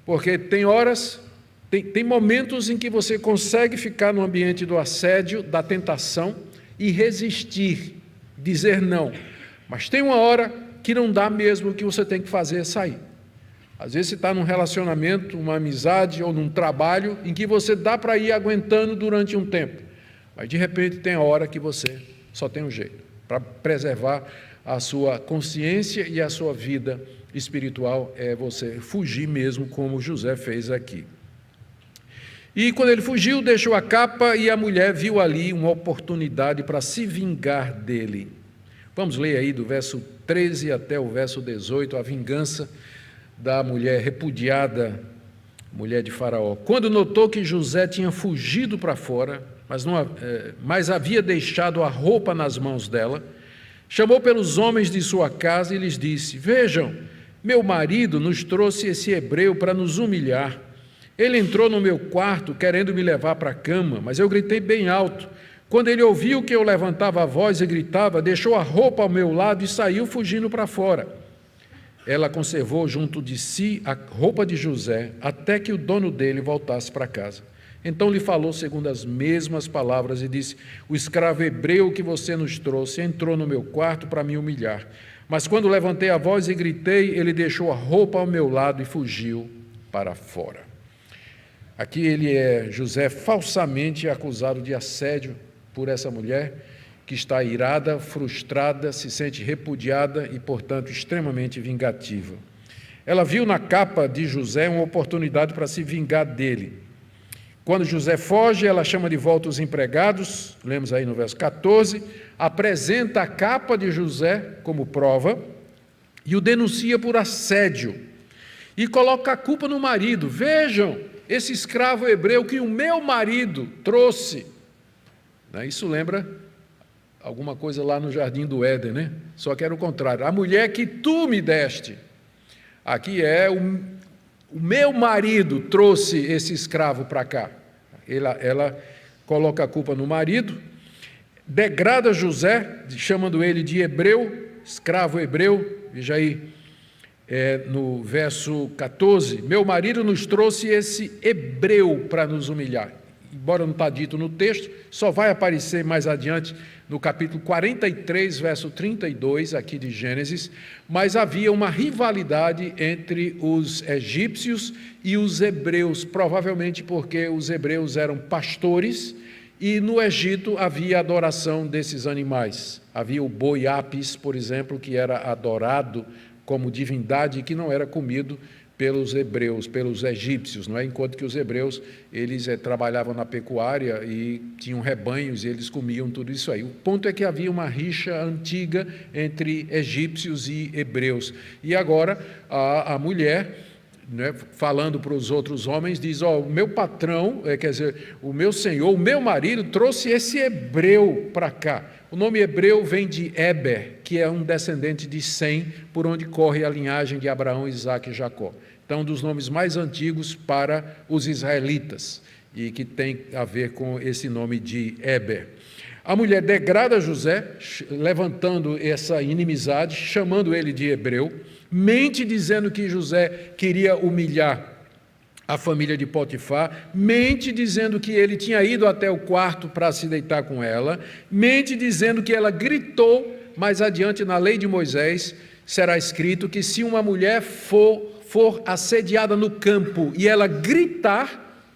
porque tem horas... Tem momentos em que você consegue ficar no ambiente do assédio, da tentação e resistir, dizer não. Mas tem uma hora que não dá mesmo, o que você tem que fazer é sair. Às vezes você está num relacionamento, uma amizade ou num trabalho em que você dá para ir aguentando durante um tempo. Mas de repente tem a hora que você só tem um jeito, para preservar a sua consciência e a sua vida espiritual, é você fugir mesmo, como José fez aqui. E quando ele fugiu, deixou a capa e a mulher viu ali uma oportunidade para se vingar dele. Vamos ler aí do verso 13 até o verso 18, a vingança da mulher repudiada, mulher de Faraó. Quando notou que José tinha fugido para fora, mas havia deixado a roupa nas mãos dela, chamou pelos homens de sua casa e lhes disse, vejam, meu marido nos trouxe esse hebreu para nos humilhar. Ele entrou no meu quarto querendo me levar para a cama, mas eu gritei bem alto. Quando ele ouviu que eu levantava a voz e gritava, deixou a roupa ao meu lado e saiu fugindo para fora. Ela conservou junto de si a roupa de José, até que o dono dele voltasse para casa. Então lhe falou segundo as mesmas palavras e disse, o escravo hebreu que você nos trouxe entrou no meu quarto para me humilhar. Mas quando levantei a voz e gritei, ele deixou a roupa ao meu lado e fugiu para fora. Aqui José falsamente acusado de assédio por essa mulher, que está irada, frustrada, se sente repudiada e, portanto, extremamente vingativa. Ela viu na capa de José uma oportunidade para se vingar dele. Quando José foge, ela chama de volta os empregados, lemos aí no verso 14, apresenta a capa de José como prova e o denuncia por assédio e coloca a culpa no marido. Vejam, esse escravo hebreu que o meu marido trouxe. Isso lembra alguma coisa lá no Jardim do Éden, né? Só que era o contrário. A mulher que tu me deste. Aqui é o meu marido trouxe esse escravo para cá. Ela coloca a culpa no marido, degrada José, chamando ele de hebreu, escravo hebreu. Veja aí, no verso 14, meu marido nos trouxe esse hebreu para nos humilhar. Embora não está dito no texto, só vai aparecer mais adiante no capítulo 43, verso 32, aqui de Gênesis, mas havia uma rivalidade entre os egípcios e os hebreus, provavelmente porque os hebreus eram pastores e no Egito havia adoração desses animais. Havia o boi Apis, por exemplo, que era adorado como divindade e que não era comido pelos hebreus, pelos egípcios, não é? Enquanto que os hebreus, eles trabalhavam na pecuária e tinham rebanhos e eles comiam tudo isso aí. O ponto é que havia uma rixa antiga entre egípcios e hebreus. E agora a mulher, né, falando para os outros homens, diz, o meu patrão, quer dizer, o meu senhor, o meu marido trouxe esse hebreu para cá. O nome hebreu vem de Eber, que é um descendente de Sem, por onde corre a linhagem de Abraão, Isaque e Jacó. Então, um dos nomes mais antigos para os israelitas, e que tem a ver com esse nome de Eber. A mulher degrada José, levantando essa inimizade, chamando ele de hebreu, mente dizendo que José queria humilhar a família de Potifar, mente dizendo que ele tinha ido até o quarto para se deitar com ela, mente dizendo que ela gritou, mais adiante na lei de Moisés será escrito que se uma mulher for assediada no campo e ela gritar,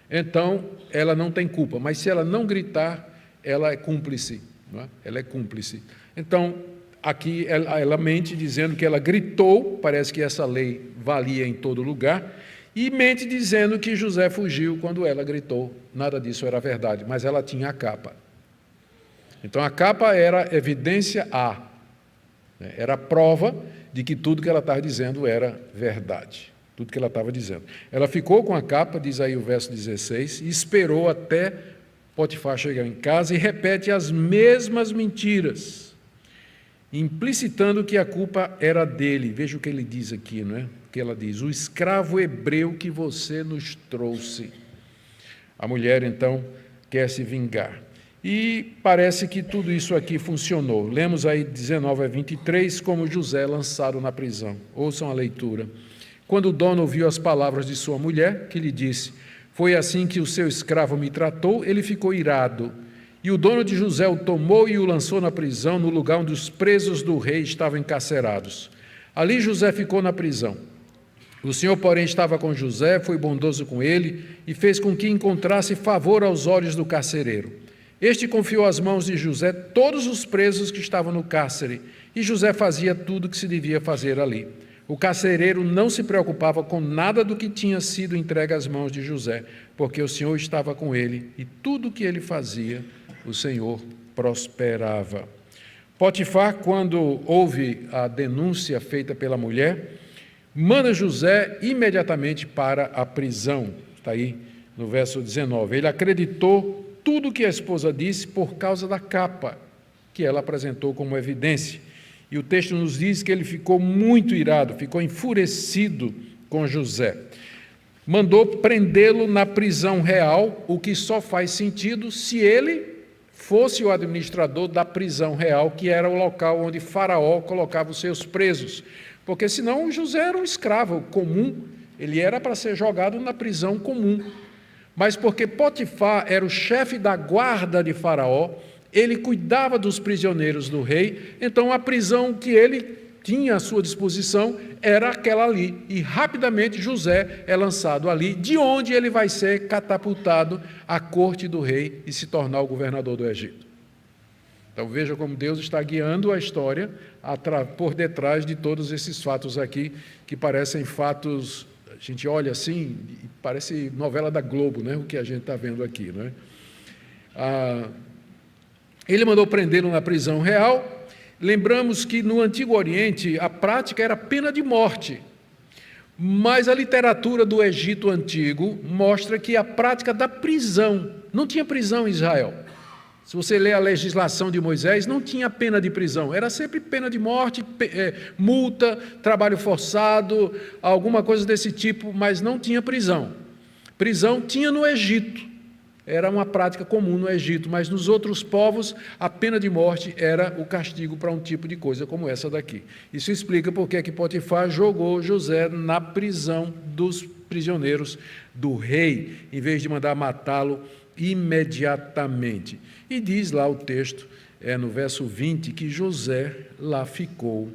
então ela não tem culpa, mas se ela não gritar, ela é cúmplice, não é? Ela é cúmplice. Então, aqui ela mente dizendo que ela gritou, parece que essa lei valia em todo lugar, e mente dizendo que José fugiu quando ela gritou. Nada disso era verdade, mas ela tinha a capa. Então a capa era evidência A, era a prova de que tudo que ela estava dizendo era verdade, tudo que ela estava dizendo. Ela ficou com a capa, diz aí o verso 16, e esperou até Potifar chegar em casa e repete as mesmas mentiras, implicitando que a culpa era dele. Veja o que ele diz aqui, não é? O que ela diz, o escravo hebreu que você nos trouxe. A mulher, então, quer se vingar. E parece que tudo isso aqui funcionou. Lemos aí 19 a 23, como José é lançado na prisão. Ouçam a leitura. Quando o dono ouviu as palavras de sua mulher, que lhe disse, foi assim que o seu escravo me tratou, ele ficou irado. E o dono de José o tomou e o lançou na prisão, no lugar onde os presos do rei estavam encarcerados. Ali José ficou na prisão. O Senhor, porém, estava com José, foi bondoso com ele e fez com que encontrasse favor aos olhos do carcereiro. Este confiou às mãos de José todos os presos que estavam no cárcere, e José fazia tudo o que se devia fazer ali. O carcereiro não se preocupava com nada do que tinha sido entregue às mãos de José, porque o Senhor estava com ele, e tudo o que ele fazia, o Senhor prosperava. Potifar, quando ouve a denúncia feita pela mulher, manda José imediatamente para a prisão. Está aí no verso 19. Ele acreditou tudo o que a esposa disse por causa da capa que ela apresentou como evidência. E o texto nos diz que ele ficou muito irado, ficou enfurecido com José. Mandou prendê-lo na prisão real, o que só faz sentido se ele fosse o administrador da prisão real, que era o local onde Faraó colocava os seus presos. Porque senão José era um escravo comum, ele era para ser jogado na prisão comum. Mas porque Potifar era o chefe da guarda de Faraó, ele cuidava dos prisioneiros do rei, então a prisão que ele tinha à sua disposição era aquela ali. E rapidamente José é lançado ali, de onde ele vai ser catapultado à corte do rei e se tornar o governador do Egito. Então veja como Deus está guiando a história por detrás de todos esses fatos aqui, que parecem fatos, a gente olha assim, e parece novela da Globo, né? O que a gente está vendo aqui. Né? Ele mandou prendê-lo na prisão real. Lembramos que no Antigo Oriente a prática era pena de morte, mas a literatura do Egito Antigo mostra que a prática da prisão, não tinha prisão em Israel. Se você lê a legislação de Moisés, não tinha pena de prisão, era sempre pena de morte, multa, trabalho forçado, alguma coisa desse tipo, mas não tinha prisão. Prisão tinha no Egito, era uma prática comum no Egito, mas nos outros povos a pena de morte era o castigo para um tipo de coisa como essa daqui. Isso explica por que Potifar jogou José na prisão dos prisioneiros do rei, em vez de mandar matá-lo imediatamente. E diz lá o texto, no verso 20, que José lá ficou.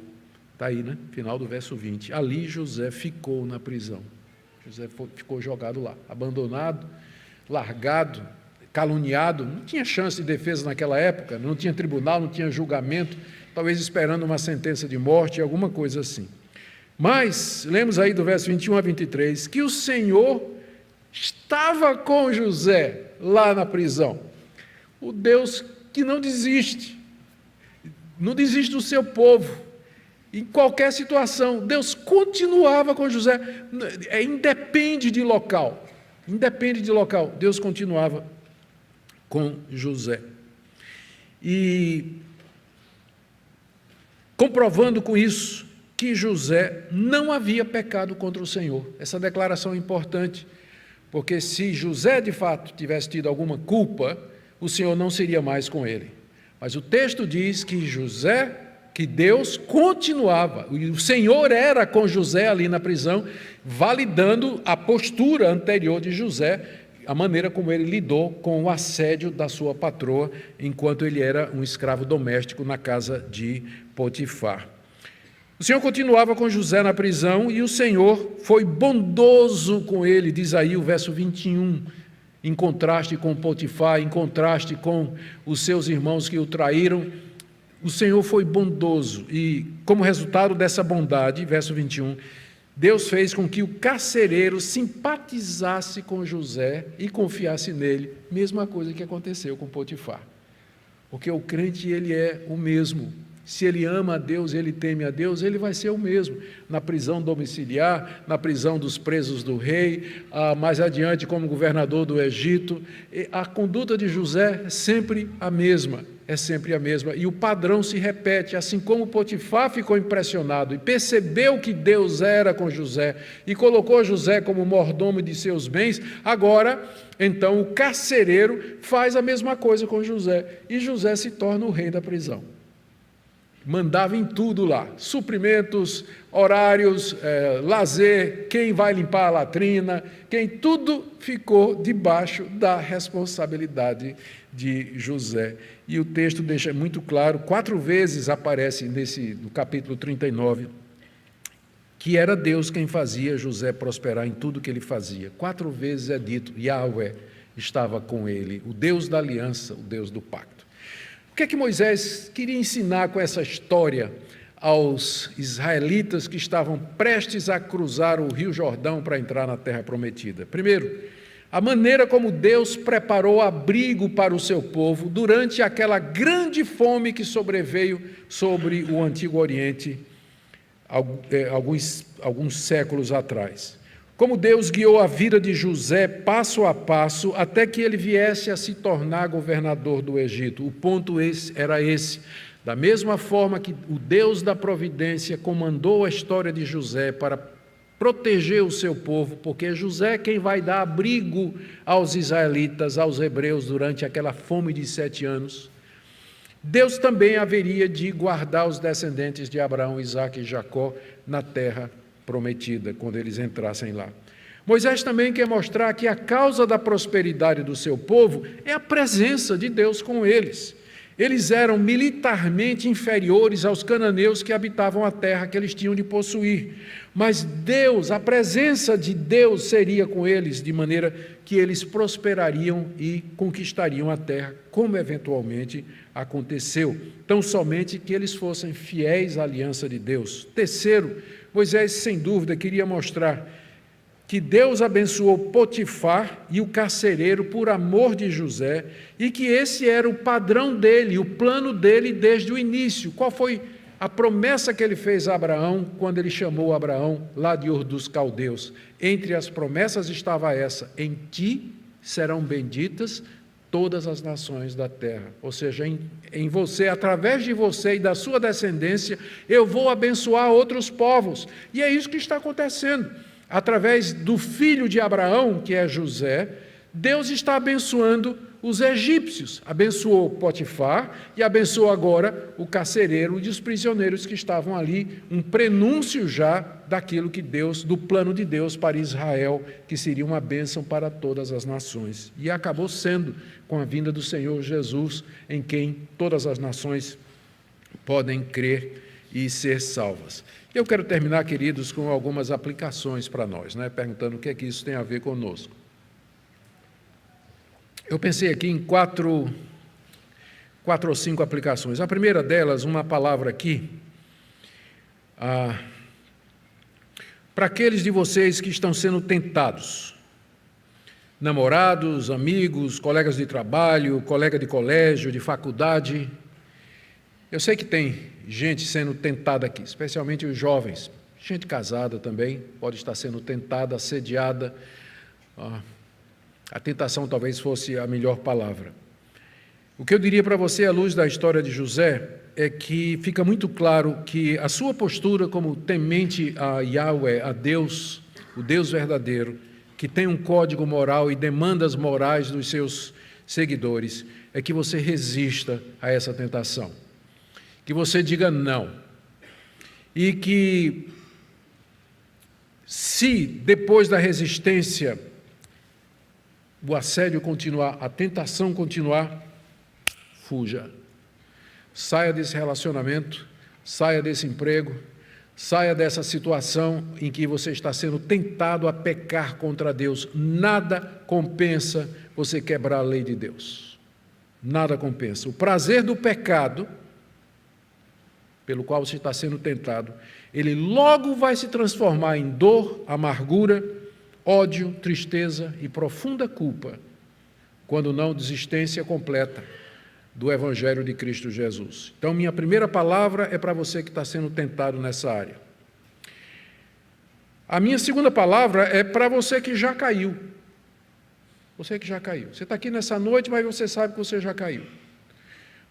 Está aí, né? Final do verso 20. Ali José ficou na prisão. José ficou jogado lá, abandonado, largado, caluniado. Não tinha chance de defesa naquela época, não tinha tribunal, não tinha julgamento, talvez esperando uma sentença de morte, alguma coisa assim. Mas, lemos aí do verso 21 a 23, que o Senhor estava com José lá na prisão. O Deus que não desiste do seu povo, em qualquer situação. Deus continuava com José, independe de local, Deus continuava com José. E comprovando com isso que José não havia pecado contra o Senhor. Essa declaração é importante, porque se José de fato tivesse tido alguma culpa, o Senhor não seria mais com ele. Mas o texto diz que Deus continuava, o Senhor era com José ali na prisão, validando a postura anterior de José, a maneira como ele lidou com o assédio da sua patroa, enquanto ele era um escravo doméstico na casa de Potifar. O Senhor continuava com José na prisão e o Senhor foi bondoso com ele, diz aí o verso 21, em contraste com Potifar, em contraste com os seus irmãos que o traíram. O Senhor foi bondoso e, como resultado dessa bondade, verso 21, Deus fez com que o carcereiro simpatizasse com José e confiasse nele, mesma coisa que aconteceu com Potifar. Porque o crente, ele é o mesmo. Se ele ama a Deus, ele teme a Deus, ele vai ser o mesmo. Na prisão domiciliar, na prisão dos presos do rei, mais adiante como governador do Egito, a conduta de José é sempre a mesma. E o padrão se repete, assim como Potifar ficou impressionado e percebeu que Deus era com José e colocou José como mordomo de seus bens, agora, então, o carcereiro faz a mesma coisa com José e José se torna o rei da prisão. Mandava em tudo lá, suprimentos, horários, lazer, quem vai limpar a latrina, tudo ficou debaixo da responsabilidade de José. E o texto deixa muito claro, 4 vezes aparece no capítulo 39, que era Deus quem fazia José prosperar em tudo que ele fazia. 4 vezes é dito, Yahweh estava com ele, o Deus da aliança, o Deus do pacto. O que é que Moisés queria ensinar com essa história aos israelitas que estavam prestes a cruzar o Rio Jordão para entrar na Terra Prometida? Primeiro, a maneira como Deus preparou abrigo para o seu povo durante aquela grande fome que sobreveio sobre o Antigo Oriente alguns séculos atrás. Como Deus guiou a vida de José passo a passo até que ele viesse a se tornar governador do Egito. O ponto era esse. Da mesma forma que o Deus da providência comandou a história de José para proteger o seu povo, porque José é quem vai dar abrigo aos israelitas, aos hebreus, durante aquela fome de 7 anos, Deus também haveria de guardar os descendentes de Abraão, Isaque e Jacó na terra prometida, quando eles entrassem lá. Moisés também quer mostrar que a causa da prosperidade do seu povo é a presença de Deus com eles. Eles eram militarmente inferiores aos cananeus que habitavam a terra que eles tinham de possuir. Mas Deus, a presença de Deus seria com eles, de maneira que eles prosperariam e conquistariam a terra, como eventualmente aconteceu. Tão somente que eles fossem fiéis à aliança de Deus. Terceiro, Moisés, sem dúvida, queria mostrar que Deus abençoou Potifar e o carcereiro por amor de José, e que esse era o padrão dele, o plano dele desde o início. Qual foi a promessa que ele fez a Abraão, quando ele chamou Abraão lá de Ur dos Caldeus? Entre as promessas estava essa: em ti serão benditas todas as nações da terra. Ou seja, em você, através de você e da sua descendência, eu vou abençoar outros povos. E é isso que está acontecendo. Através do filho de Abraão, que é José, Deus está abençoando os egípcios. Abençoou Potifar e abençoou agora o carcereiro e os prisioneiros que estavam ali, um prenúncio já daquilo que Deus, do plano de Deus para Israel, que seria uma bênção para todas as nações. E acabou sendo com a vinda do Senhor Jesus, em quem todas as nações podem crer e ser salvas. Eu quero terminar, queridos, com algumas aplicações para nós, perguntando o que é que isso tem a ver conosco. Eu pensei aqui em quatro ou cinco aplicações. A primeira delas, uma palavra aqui, para aqueles de vocês que estão sendo tentados, namorados, amigos, colegas de trabalho, colega de colégio, de faculdade. Eu sei que tem gente sendo tentada aqui, especialmente os jovens, gente casada também, pode estar sendo tentada, assediada. A tentação talvez fosse a melhor palavra. O que eu diria para você, à luz da história de José, é que fica muito claro que a sua postura como temente a Yahweh, a Deus, o Deus verdadeiro, que tem um código moral e demandas morais dos seus seguidores, é que você resista a essa tentação. Que você diga não. E que, se depois da resistência o assédio continuar, a tentação continuar, fuja. Saia desse relacionamento, saia desse emprego, saia dessa situação em que você está sendo tentado a pecar contra Deus. Nada compensa você quebrar a lei de Deus. Nada compensa. O prazer do pecado, pelo qual você está sendo tentado, ele logo vai se transformar em dor, amargura, ódio, tristeza e profunda culpa, quando não desistência completa do Evangelho de Cristo Jesus. Então, minha primeira palavra é para você que está sendo tentado nessa área. A minha segunda palavra é para você que já caiu. Você que já caiu. Você está aqui nessa noite, mas você sabe que você já caiu.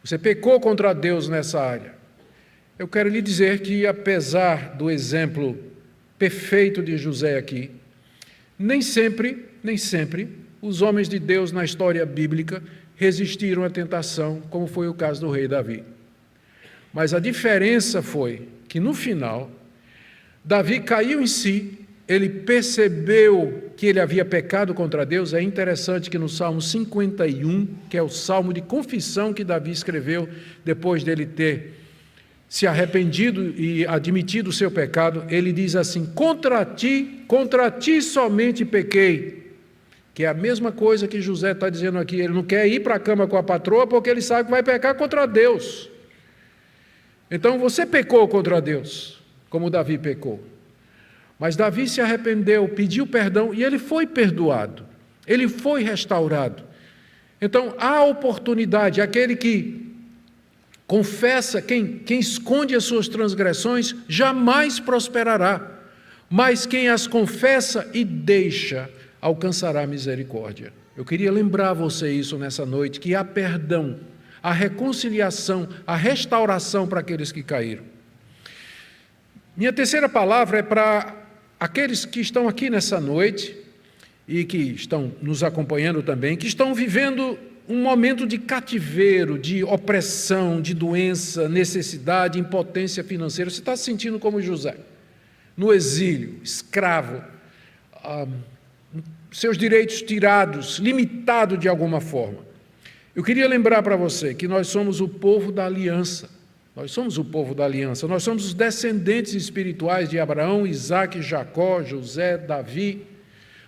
Você pecou contra Deus nessa área. Eu quero lhe dizer que, apesar do exemplo perfeito de José aqui, nem sempre, os homens de Deus na história bíblica resistiram à tentação, como foi o caso do rei Davi. Mas a diferença foi que, no final, Davi caiu em si, ele percebeu que ele havia pecado contra Deus. É interessante que no Salmo 51, que é o salmo de confissão que Davi escreveu depois dele ter se arrependido e admitido o seu pecado, ele diz assim: contra ti somente pequei. Que é a mesma coisa que José está dizendo aqui. Ele não quer ir para a cama com a patroa porque ele sabe que vai pecar contra Deus. Então você pecou contra Deus, como Davi pecou. Mas Davi se arrependeu, pediu perdão e ele foi perdoado. Ele foi restaurado. Então há oportunidade. Aquele que confessa, quem esconde as suas transgressões, jamais prosperará. Mas quem as confessa e deixa, alcançará misericórdia. Eu queria lembrar você isso nessa noite, que há perdão, há reconciliação, há restauração para aqueles que caíram. Minha terceira palavra é para aqueles que estão aqui nessa noite e que estão nos acompanhando também, que estão vivendo um momento de cativeiro, de opressão, de doença, necessidade, impotência financeira. Você está se sentindo como José, no exílio, escravo, seus direitos tirados, limitado de alguma forma. Eu queria lembrar para você que nós somos o povo da aliança. Nós somos o povo da aliança. Nós somos os descendentes espirituais de Abraão, Isaque, Jacó, José, Davi.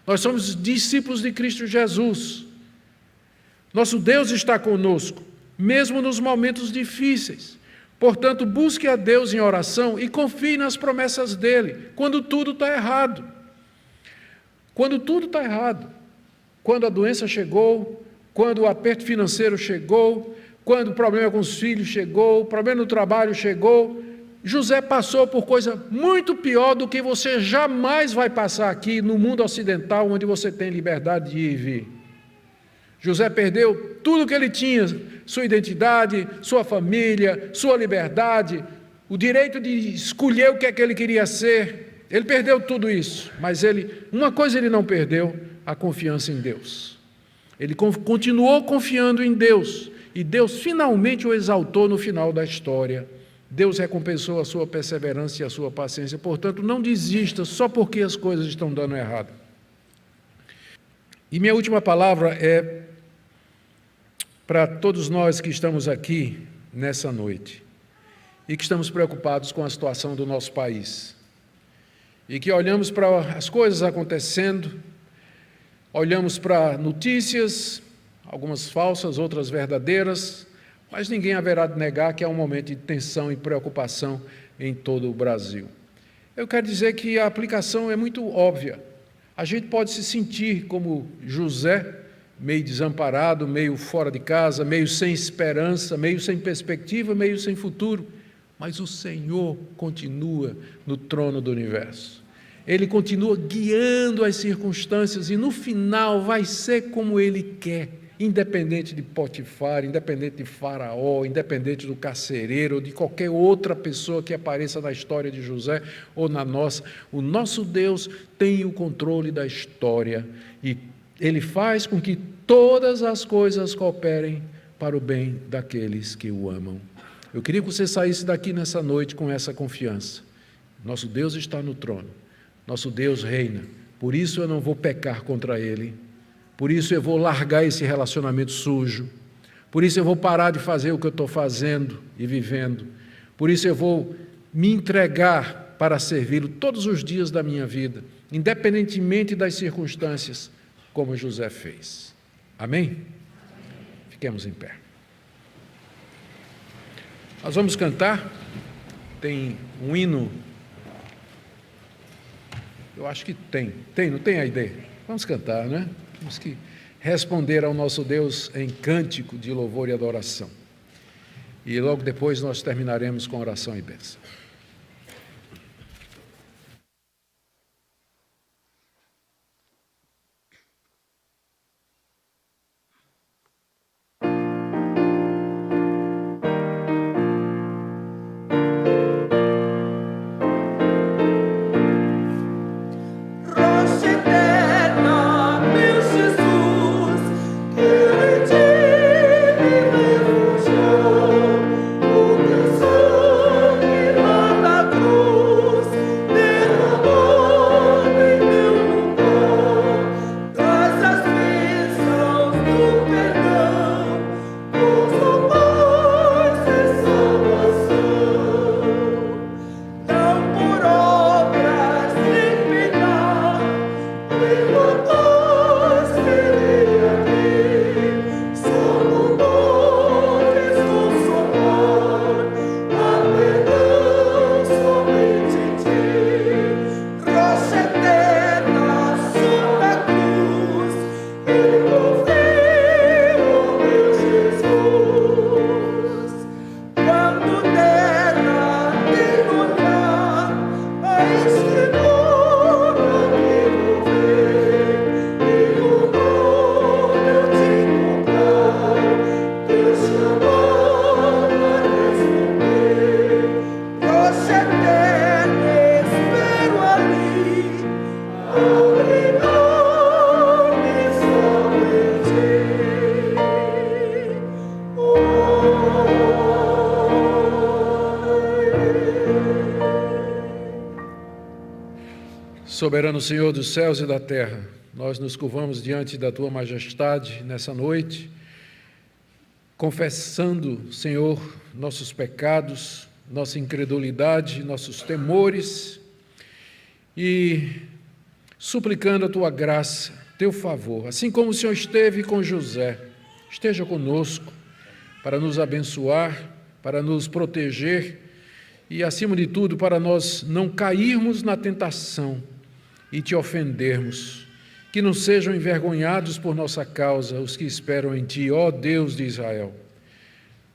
Nós somos discípulos de Cristo Jesus. Nosso Deus está conosco, mesmo nos momentos difíceis. Portanto, busque a Deus em oração e confie nas promessas dEle, quando tudo está errado. Quando tudo está errado. Quando a doença chegou, quando o aperto financeiro chegou, quando o problema com os filhos chegou, o problema no trabalho chegou, José passou por coisa muito pior do que você jamais vai passar aqui no mundo ocidental, onde você tem liberdade de ir e vir. José perdeu tudo que ele tinha, sua identidade, sua família, sua liberdade, o direito de escolher o que é que ele queria ser. Ele perdeu tudo isso, mas uma coisa ele não perdeu, a confiança em Deus. Ele continuou confiando em Deus, e Deus finalmente o exaltou no final da história. Deus recompensou a sua perseverança e a sua paciência. Portanto, não desista só porque as coisas estão dando errado. E minha última palavra é para todos nós que estamos aqui nessa noite e que estamos preocupados com a situação do nosso país e que olhamos para as coisas acontecendo, olhamos para notícias, algumas falsas, outras verdadeiras, mas ninguém haverá de negar que há um momento de tensão e preocupação em todo o Brasil. Eu quero dizer que a aplicação é muito óbvia. A gente pode se sentir como José, meio desamparado, meio fora de casa, meio sem esperança, meio sem perspectiva, meio sem futuro, mas o Senhor continua no trono do universo. Ele continua guiando as circunstâncias e no final vai ser como Ele quer, independente de Potifar, independente de Faraó, independente do carcereiro ou de qualquer outra pessoa que apareça na história de José ou na nossa. O nosso Deus tem o controle da história e Ele faz com que todas as coisas cooperem para o bem daqueles que o amam. Eu queria que você saísse daqui nessa noite com essa confiança. Nosso Deus está no trono. Nosso Deus reina. Por isso eu não vou pecar contra Ele. Por isso eu vou largar esse relacionamento sujo. Por isso eu vou parar de fazer o que eu estou fazendo e vivendo. Por isso eu vou me entregar para servi-lo todos os dias da minha vida, independentemente das circunstâncias, como José fez. Amém? Fiquemos em pé. Nós vamos cantar. Tem um hino. Eu acho que tem, não tem a ideia? Vamos cantar, né? Temos que responder ao nosso Deus em cântico de louvor e adoração. E logo depois nós terminaremos com oração e bênção. Soberano Senhor dos céus e da terra, nós nos curvamos diante da Tua majestade nessa noite confessando, Senhor, nossos pecados, nossa incredulidade, nossos temores e suplicando a Tua graça, Teu favor, assim como o Senhor esteve com José, esteja conosco para nos abençoar, para nos proteger e, acima de tudo, para nós não cairmos na tentação e Te ofendermos. Que não sejam envergonhados por nossa causa os que esperam em Ti, ó Deus de Israel.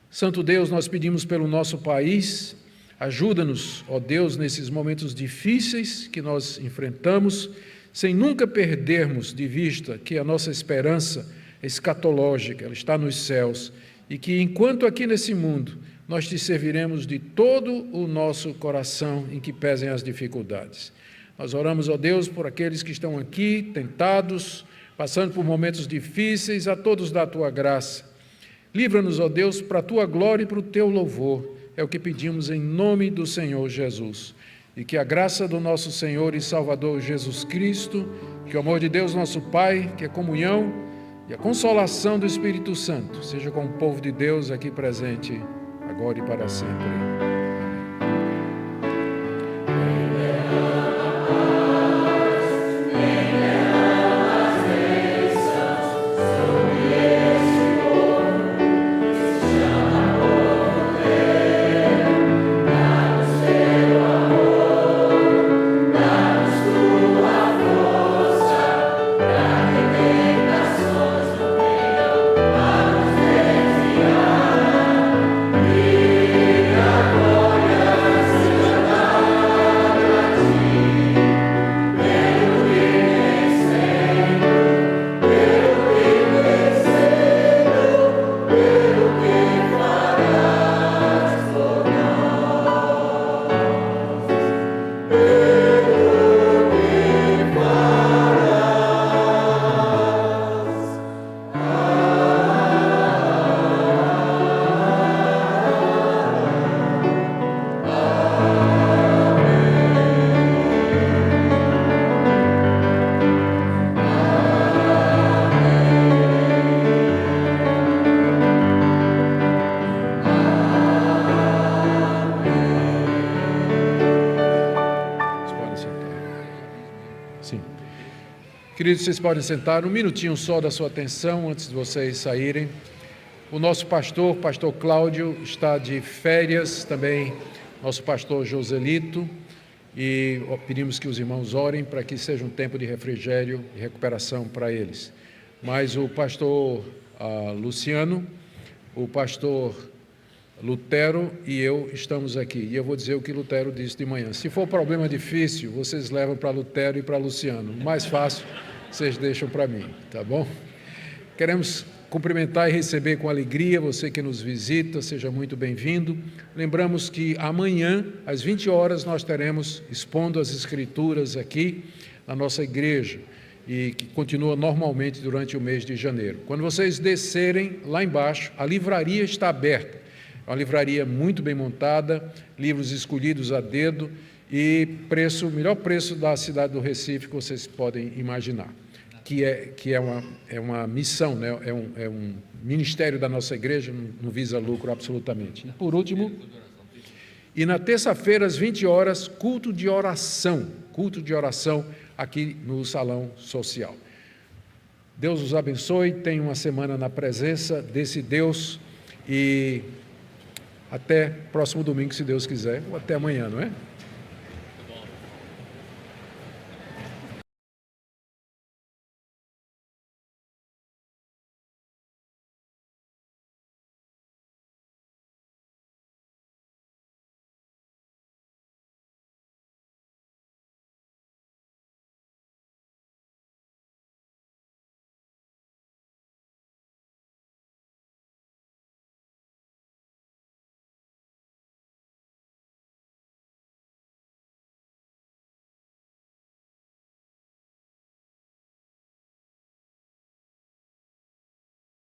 Santo Deus, nós pedimos pelo nosso país, ajuda-nos, ó Deus, nesses momentos difíceis que nós enfrentamos, sem nunca perdermos de vista que a nossa esperança é escatológica, ela está nos céus, e que enquanto aqui nesse mundo nós Te serviremos de todo o nosso coração em que pesem as dificuldades. Nós oramos, ó Deus, por aqueles que estão aqui, tentados, passando por momentos difíceis, a todos da Tua graça. Livra-nos, ó Deus, para a Tua glória e para o Teu louvor. É o que pedimos em nome do Senhor Jesus. E que a graça do nosso Senhor e Salvador Jesus Cristo, que o amor de Deus nosso Pai, que a comunhão e a consolação do Espírito Santo seja com o povo de Deus aqui presente, agora e para sempre. Queridos, vocês podem sentar um minutinho só da sua atenção antes de vocês saírem. O nosso pastor Cláudio, está de férias, também nosso pastor Joselito, e pedimos que os irmãos orem para que seja um tempo de refrigério e recuperação para eles. Mas o pastor Luciano, o pastor Lutero e eu estamos aqui. E eu vou dizer o que Lutero disse de manhã. Se for problema difícil, vocês levam para Lutero e para Luciano. Mais fácil, vocês deixam para mim, tá bom? Queremos cumprimentar e receber com alegria você que nos visita, seja muito bem-vindo. Lembramos que amanhã, às 20 horas, nós teremos expondo as Escrituras aqui na nossa igreja, e que continua normalmente durante o mês de janeiro. Quando vocês descerem lá embaixo, a livraria está aberta. É uma livraria muito bem montada, livros escolhidos a dedo e o melhor preço da cidade do Recife que vocês podem imaginar, que é uma missão, né? é um ministério da nossa igreja, não visa lucro absolutamente. E por último, e na terça-feira às 20 horas, culto de oração aqui no Salão Social. Deus os abençoe, tenha uma semana na presença desse Deus e até próximo domingo, se Deus quiser, ou até amanhã, não é?